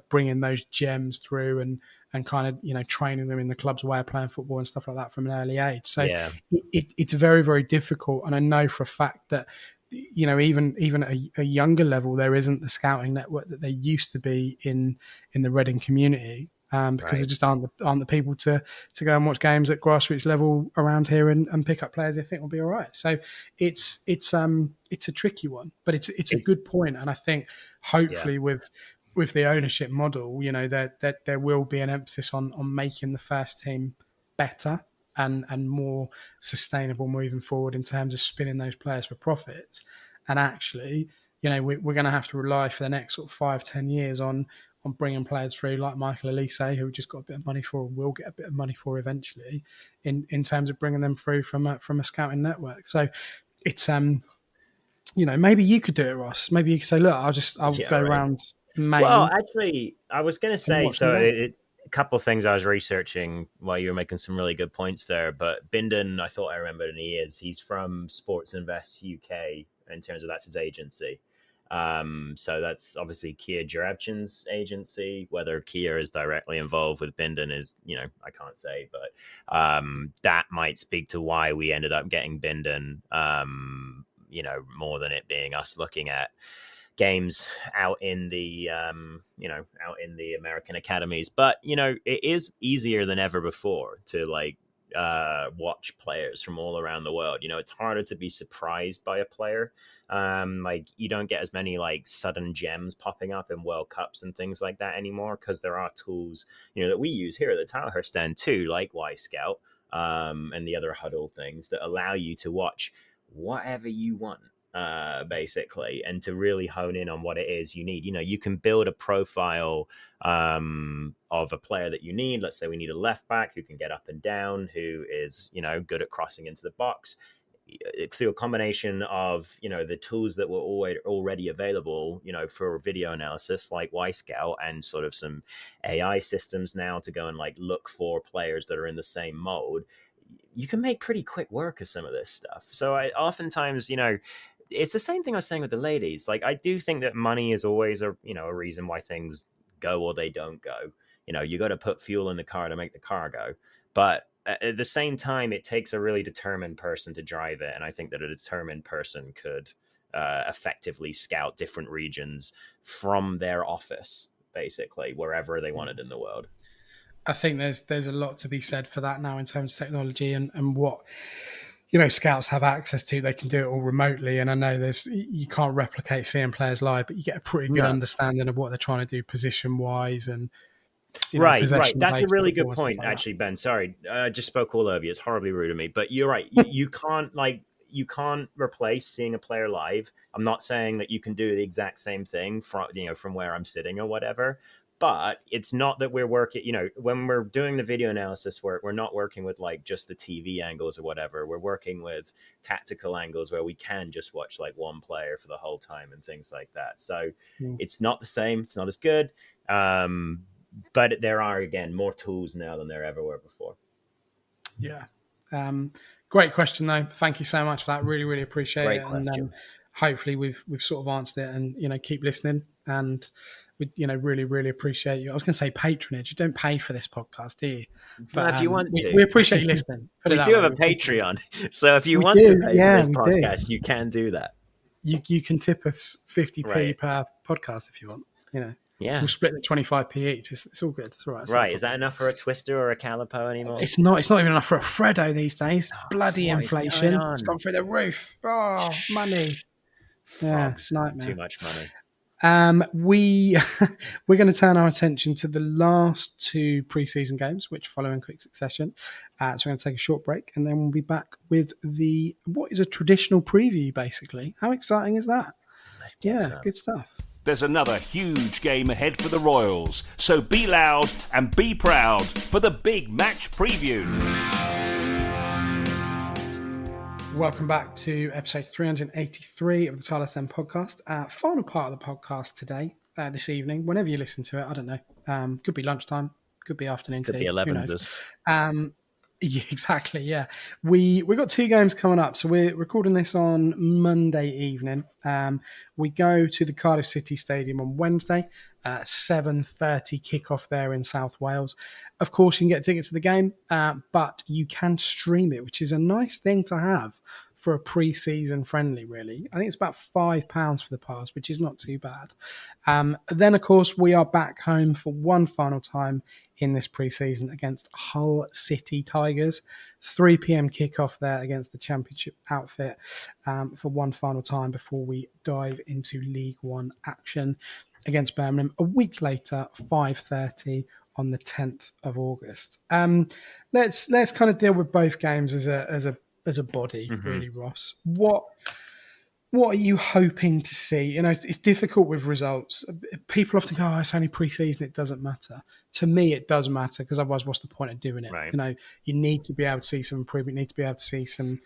bringing those gems through and kind of training them in the club's way of playing football and stuff like that from an early age. So it's very, very difficult. And I know for a fact that even at a younger level, there isn't the scouting network that there used to be in the Reading community. Because there just aren't the people to go and watch games at grassroots level around here and pick up players they think will be all right. So it's a tricky one, but it's a good point, and I think hopefully with the ownership model, that there will be an emphasis on making the first team better and more sustainable moving forward in terms of spinning those players for profit. And actually, we're going to have to rely for the next sort of 5-10 years on bringing players through like Michael Elise, who we just got a bit of money for and will get a bit of money for eventually, in terms of bringing them through from a scouting network. So it's maybe you could do it, Ross. Maybe you could say, look, I'll go around Maine. Well, actually, I was going to say, so a couple of things I was researching while you were making some really good points there. But Bindon, I thought I remembered, and he's from Sports Invest UK in terms of that's his agency. So that's obviously Kia Jarabchin's agency. Whether Kia is directly involved with Bindon is, I can't say, but that might speak to why we ended up getting Bindon, more than it being us looking at games out in the American academies. But it is easier than ever before to watch players from all around the world. It's harder to be surprised by a player. You don't get as many sudden gems popping up in World Cups and things like that anymore, because there are tools that we use here at the Tilehurst end too, like Y Scout and the other huddle things that allow you to watch whatever you want, basically, and to really hone in on what it is you need. You can build a profile of a player that you need. Let's say we need a left back who can get up and down, who is good at crossing into the box. Through a combination of the tools that were already available for video analysis like Y Scout, and sort of some AI systems now to go and look for players that are in the same mold, you can make pretty quick work of some of this stuff. So I oftentimes, it's the same thing I was saying with the ladies. Like, I do think that money is always a reason why things go or they don't go. You got to put fuel in the car to make the car go. But at the same time, it takes a really determined person to drive it. And I think that a determined person could effectively scout different regions from their office, basically, wherever they wanted in the world. I think there's a lot to be said for that now in terms of technology and what scouts have access to. They can do it all remotely, and I know you can't replicate seeing players live, but you get a pretty good understanding of what they're trying to do position wise and right. possession. That's a really good football and point, stuff like actually, Ben. Sorry, I just spoke all over you. It's horribly rude of me, but you're right. You can't replace seeing a player live. I'm not saying that you can do the exact same thing from where I'm sitting or whatever. But it's not that we're working, when we're doing the video analysis work, we're not working with like just the TV angles or whatever. We're working with tactical angles where we can just watch like one player for the whole time and things like that. So It's not the same. It's not as good. But there are, again, more tools now than there ever were before. Yeah. Great question, though. Thank you so much for that. Really, really appreciate Great it. question. And hopefully we've sort of answered it and, keep listening. And we, really, really appreciate you. I was going to say patronage. You don't pay for this podcast, do you? But if you want to. We appreciate you listening. We do have a Patreon. So if you want to pay for this podcast, you can do that. You can tip us 50p per podcast if you want. Yeah. We'll split the 25p each. It's all good. It's all right. Right. Is that enough for a Twister or a Calipo anymore? It's not even enough for a Freddo these days. Bloody inflation. It's gone through the roof. Oh, money. Frogs. Yeah, nightmare. Too much money. We're going to turn our attention to the last two preseason games, which follow in quick succession. So we're going to take a short break, and then we'll be back with what is a traditional preview, basically. How exciting is that? Let's get some. Good stuff. There's another huge game ahead for the Royals, so be loud and be proud for the big match preview. Welcome back to episode 383 of the Tilehurst podcast. Final part of the podcast today, this evening, whenever you listen to it, I don't know. Could be lunchtime, could be afternoon tea. Could be 11s. Yeah, exactly, yeah. We've got two games coming up. So we're recording this on Monday evening. We go to the Cardiff City Stadium on Wednesday, 7:30 kickoff there in South Wales. Of course, you can get tickets to the game, but you can stream it, which is a nice thing to have for a pre-season friendly, really. I think it's about £5 for the pass, which is not too bad. Then, of course, we are back home for one final time in this pre-season against Hull City Tigers. 3 p.m. kickoff there against the Championship outfit for one final time before we dive into League One action against Birmingham. A week later, 5:30 on the 10th of August. Let's kind of deal with both games as a body, really, Ross. What are you hoping to see? It's difficult with results. People often go, it's only pre-season, it doesn't matter. To me, it does matter, because otherwise, what's the point of doing it? Right. You need to be able to see some improvement. You need to be able to see some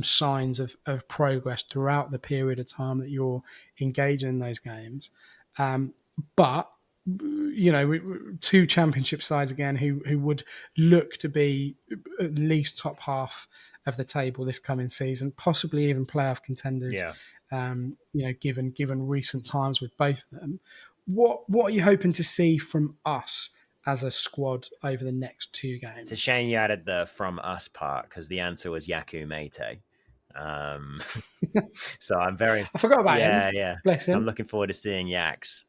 signs of progress throughout the period of time that you're engaging in those games. But two championship sides again who would look to be at least top half of the table this coming season, possibly even playoff contenders. Yeah. Given recent times with both of them, what are you hoping to see from us as a squad over the next two games? It's a shame you added the "from us" part, because the answer was Yaku Mate. So I forgot about him. Yeah. Bless him. I'm looking forward to seeing Yaks.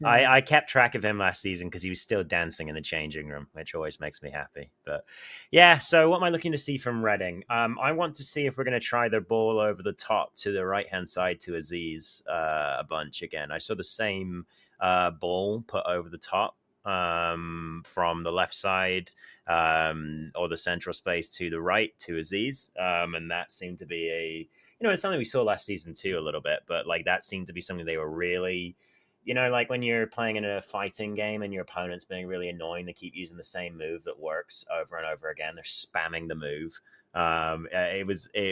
I kept track of him last season because he was still dancing in the changing room, which always makes me happy. But yeah, so what am I looking to see from Reading? I want to see if we're going to try the ball over the top to the right-hand side to Aziz a bunch again. I saw the same ball put over the top from the left side or the central space to the right to Aziz. And that seemed to be it's something we saw last season too a little bit, but like that seemed to be something they were really... like when you're playing in a fighting game and your opponent's being really annoying, they keep using the same move that works over and over again. They're spamming the move. It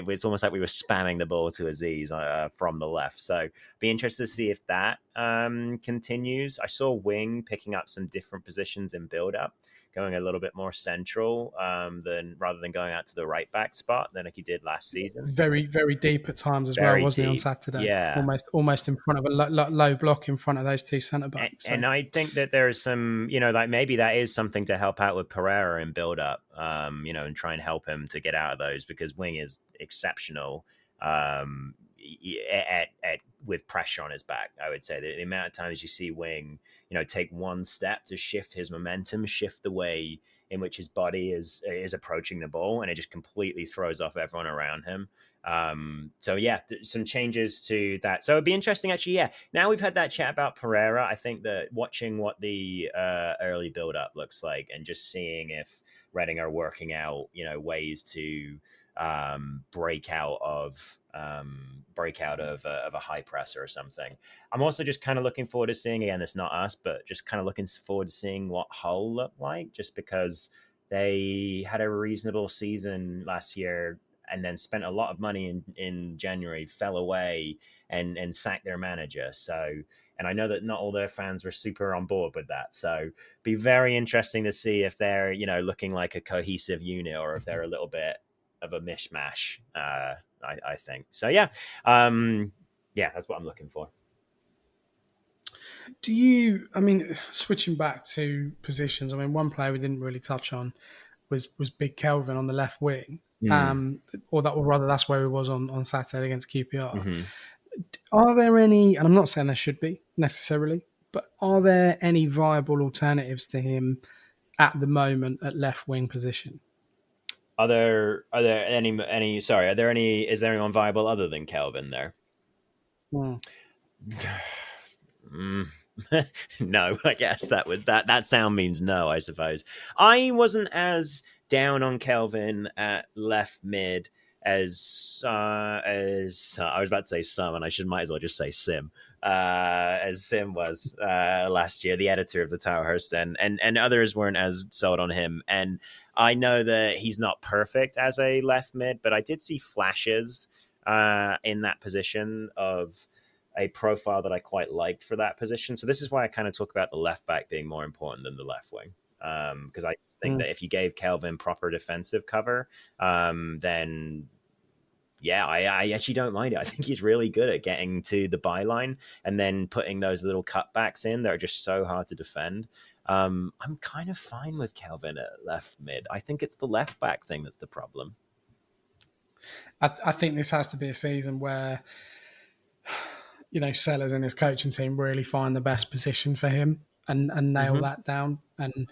was almost like we were spamming the ball to Aziz from the left. So be interested to see if that continues. I saw Wing picking up some different positions in build-up, going a little bit more central than rather than going out to the right back spot than like he did last season. Very, very deep at times as well, Very wasn't he, on deep. Saturday? Yeah. Almost in front of a low block in front of those two centre backs. So. And I think that there's some, like maybe that is something to help out with Pereira in build up, and try and help him to get out of those, because Wing is exceptional at with pressure on his back. I would say the amount of times you see Wing, take one step to shift his momentum, shift the way in which his body is approaching the ball, and it just completely throws off everyone around him. So yeah, some changes to that. So it'd be interesting, actually. Yeah, now we've had that chat about Pereira, I think that watching what the early build up looks like, and just seeing if Reading are working out, ways to break out of a high press or something. I'm also just kind of looking forward to seeing, again, it's not us, but just kind of looking forward to seeing what Hull look like, just because they had a reasonable season last year and then spent a lot of money in January, fell away and sacked their manager. So, and I know that not all their fans were super on board with that. So be very interesting to see if they're, looking like a cohesive unit, or if they're a little bit of a mishmash, I think. So, yeah. That's what I'm looking for. Switching back to positions, one player we didn't really touch on was Big Kelvin on the left wing. Or rather that's where he was on Saturday against QPR. Mm-hmm. Are there any, and I'm not saying there should be necessarily, but are there any viable alternatives to him at the moment at left wing position? Is there anyone viable other than Kelvin there? No, I guess that sound means no, I suppose. I wasn't as down on Kelvin at left mid as I was about to say some, and might as well just say Sim, as Sim was last year, the editor of the Tilehurst, and others weren't as sold on him. And I know that he's not perfect as a left mid, but I did see flashes in that position of a profile that I quite liked for that position. So this is why I kind of talk about the left back being more important than the left wing. Because I think that if you gave Kelvin proper defensive cover, then yeah, I actually don't mind it. I think he's really good at getting to the byline and then putting those little cutbacks in that are just so hard to defend. I'm kind of fine with Kelvin at left mid. I think it's the left back thing that's the problem. I think this has to be a season where Sellers and his coaching team really find the best position for him and nail that down. And,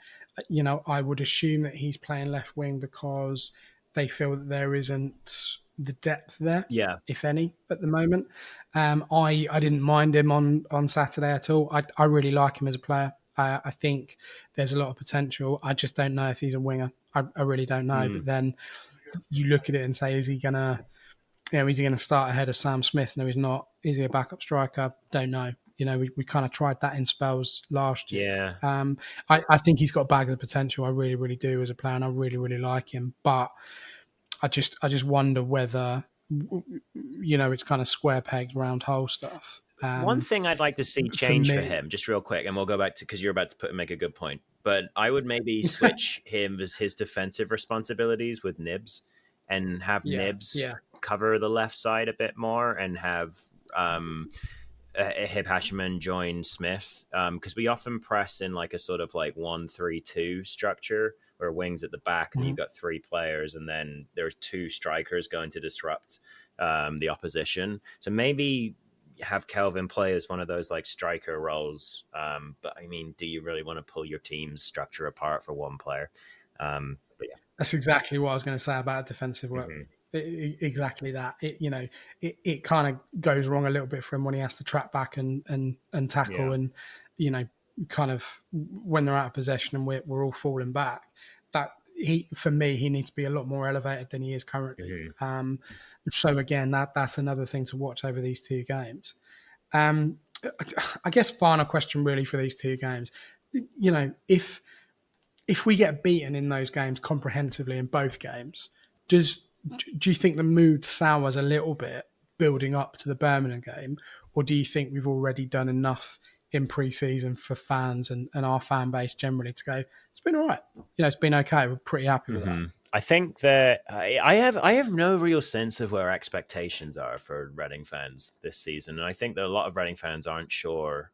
I would assume that he's playing left wing because they feel that there isn't the depth there, if any, at the moment. I didn't mind him on Saturday at all. I really like him as a player. I think there's a lot of potential. I just don't know if he's a winger. I really don't know. But then you look at it and say, is he going to start ahead of Sam Smith? No, he's not. Is he a backup striker? Don't know. We kind of tried that in spells last year. Yeah. I think he's got bags of potential. I really, really do as a player, and I really, really like him. But I just wonder whether, it's kind of square pegs, round hole stuff. One thing I'd like to see change for him, just real quick, and we'll go back to, because you're about to make a good point, but I would maybe switch him as his defensive responsibilities with Nibs, and have Nibs cover the left side a bit more, and have Hib Hashiman join Smith, because we often press in like a sort of like 1-3-2 structure where Wing's at the back and you've got three players, and then there's two strikers going to disrupt the opposition. So maybe have Kelvin play as one of those like striker roles. But do you really want to pull your team's structure apart for one player? But yeah. That's exactly what I was going to say about defensive work. Exactly that. It kind of goes wrong a little bit for him when he has to track back and tackle, and kind of when they're out of possession and we're all falling back. That he needs to be a lot more elevated than he is currently. So again, that's another thing to watch over these two games. I guess final question really for these two games. If we get beaten in those games comprehensively in both games, do you think the mood sours a little bit building up to the Birmingham game, or do you think we've already done enough in pre-season for fans and our fan base generally to go, it's been all right. It's been okay. We're pretty happy with that. I think that I have no real sense of where expectations are for Reading fans this season, and I think that a lot of Reading fans aren't sure.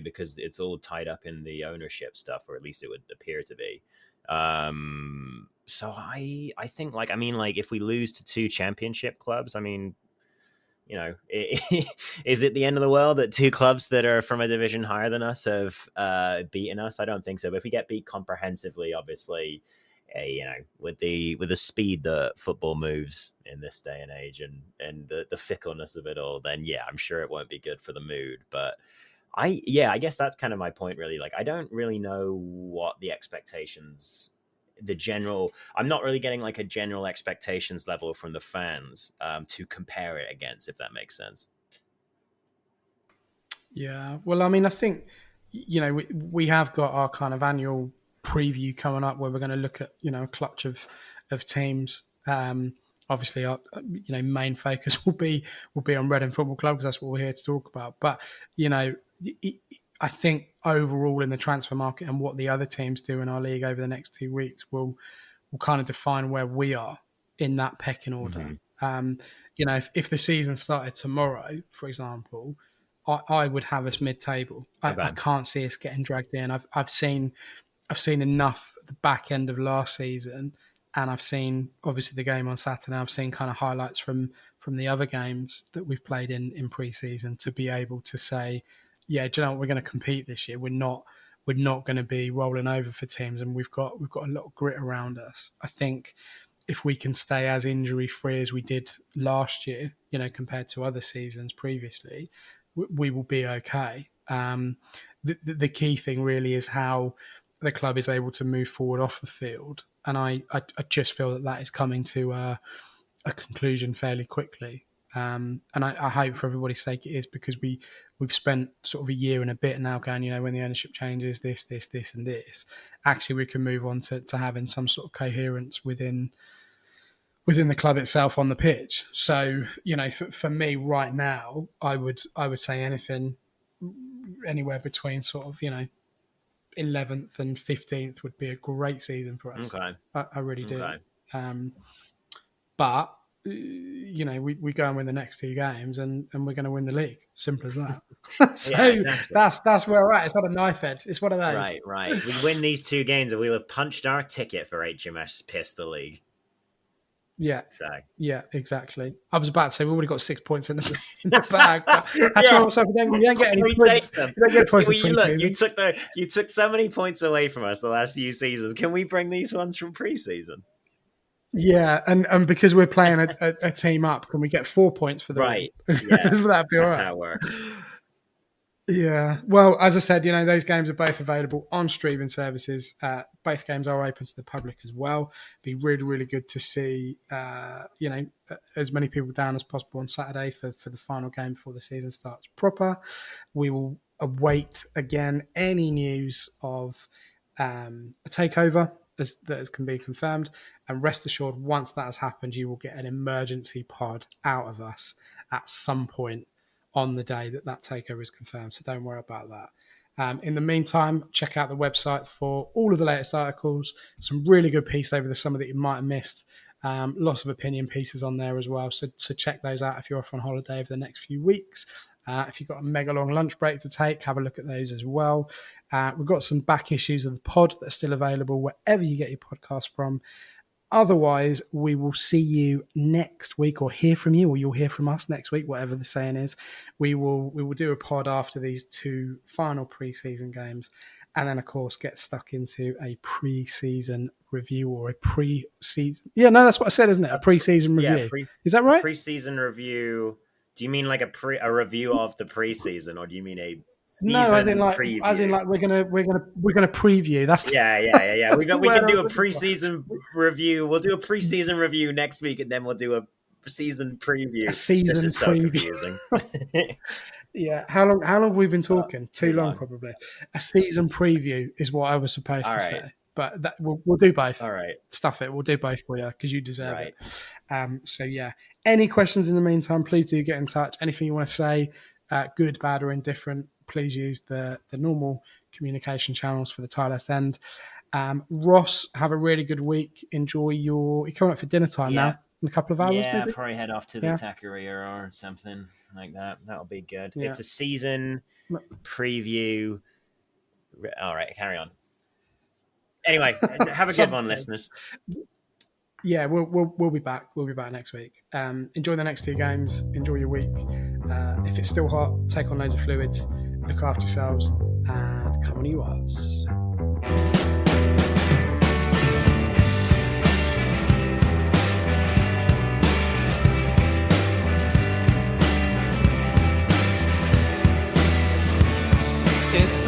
Because it's all tied up in the ownership stuff, or at least it would appear to be. So I think if we lose to 2 championship clubs, is it the end of the world that 2 clubs that are from a division higher than us have beaten us? I don't think so. But if we get beat comprehensively, obviously, with the speed that football moves in this day and age, and the fickleness of it all, then yeah, I'm sure it won't be good for the mood. But I guess that's kind of my point, really. Like, I don't really know what the expectations, I'm not really getting like a general expectations level from the fans to compare it against, if that makes sense. Yeah, well, I think we have got our kind of annual preview coming up where we're going to look at a clutch of teams. Obviously, our main focus will be on Reading Football Club because that's what we're here to talk about. But I think overall in the transfer market and what the other teams do in our league over the next 2 weeks will kind of define where we are in that pecking order. Mm-hmm. If the season started tomorrow, for example, I would have us mid-table. I can't see us getting dragged in. I've seen enough at the back end of last season, and I've seen obviously the game on Saturday. I've seen kind of highlights from the other games that we've played in pre-season to be able to say, yeah, do you know what, we're going to compete this year. We're not going to be rolling over for teams, and we've got a lot of grit around us. I think if we can stay as injury free as we did last year, compared to other seasons previously, we will be okay. The key thing really is how the club is able to move forward off the field, and I just feel that is coming to a conclusion fairly quickly. And I hope for everybody's sake it is, because we've spent sort of a year and a bit now going, when the ownership changes, this, and this, actually we can move on to having some sort of coherence within the club itself on the pitch. So, for me right now, I would say anything anywhere between sort of, 11th and 15th would be a great season for us. Okay. I really do. Okay. But we go and win the next 2 games and we're going to win the league. Simple as that. So yeah, exactly. That's where we're at. It's not a knife edge. It's one of those. Right. We win these 2 games and we'll have punched our ticket for HMS Pistol League. Yeah. So. Yeah, exactly. I was about to say we've already got 6 points in the bag. But that's why also, you don't get any points. You don't get points. You took so many points away from us the last few seasons. Can we bring these ones from pre-season? Yeah, and because we're playing a team up, can we get 4 points for the right? Yeah, that'd be all right. That's how it works. Yeah. Well, as I said, those games are both available on streaming services. Both games are open to the public as well. Be really, really good to see, as many people down as possible on Saturday for the final game before the season starts proper. We will await, again, any news of a takeover that can be confirmed. And rest assured, once that has happened, you will get an emergency pod out of us at some point on the day that takeover is confirmed. So don't worry about that. In the meantime, check out the website for all of the latest articles. Some really good pieces over the summer that you might have missed. Lots of opinion pieces on there as well. So check those out if you're off on holiday over the next few weeks. If you've got a mega long lunch break to take, have a look at those as well. We've got some back issues of the pod that are still available wherever you get your podcast from. Otherwise, we will see you next week, or hear from you, or you'll hear from us next week, whatever the saying is. We will do a pod after these 2 final pre-season games, and then, of course, get stuck into a pre-season review or a pre-season. Yeah, no, that's what I said, isn't it? A pre-season review. Yeah, is that right? Pre-season review. Do you mean like a review of the pre-season, or do you mean a season preview? As in like we're gonna preview. That's yeah. We can do a pre-season review. We'll do a pre-season review next week, and then we'll do a season preview. A season this is preview. So confusing. Yeah. How long have we been talking? Too long, probably. A season preview is what I was supposed to say. But we'll do both. All right. Stuff it. We'll do both for you because you deserve it. So yeah. Any questions in the meantime, please do get in touch. Anything you want to say, good, bad, or indifferent, please use the normal communication channels for the Tilehurst end. Ross, have a really good week. Enjoy you're coming up for dinner time now in a couple of hours, maybe? Probably head off to the taqueria or something like that. That'll be good. Yeah. It's a season preview. All right, carry on. Anyway, have a good one, listeners. Yeah, we'll be back. We'll be back next week. Enjoy the next 2 games. Enjoy your week. If it's still hot, take on loads of fluids. Look after yourselves, and come on, you Oz. It's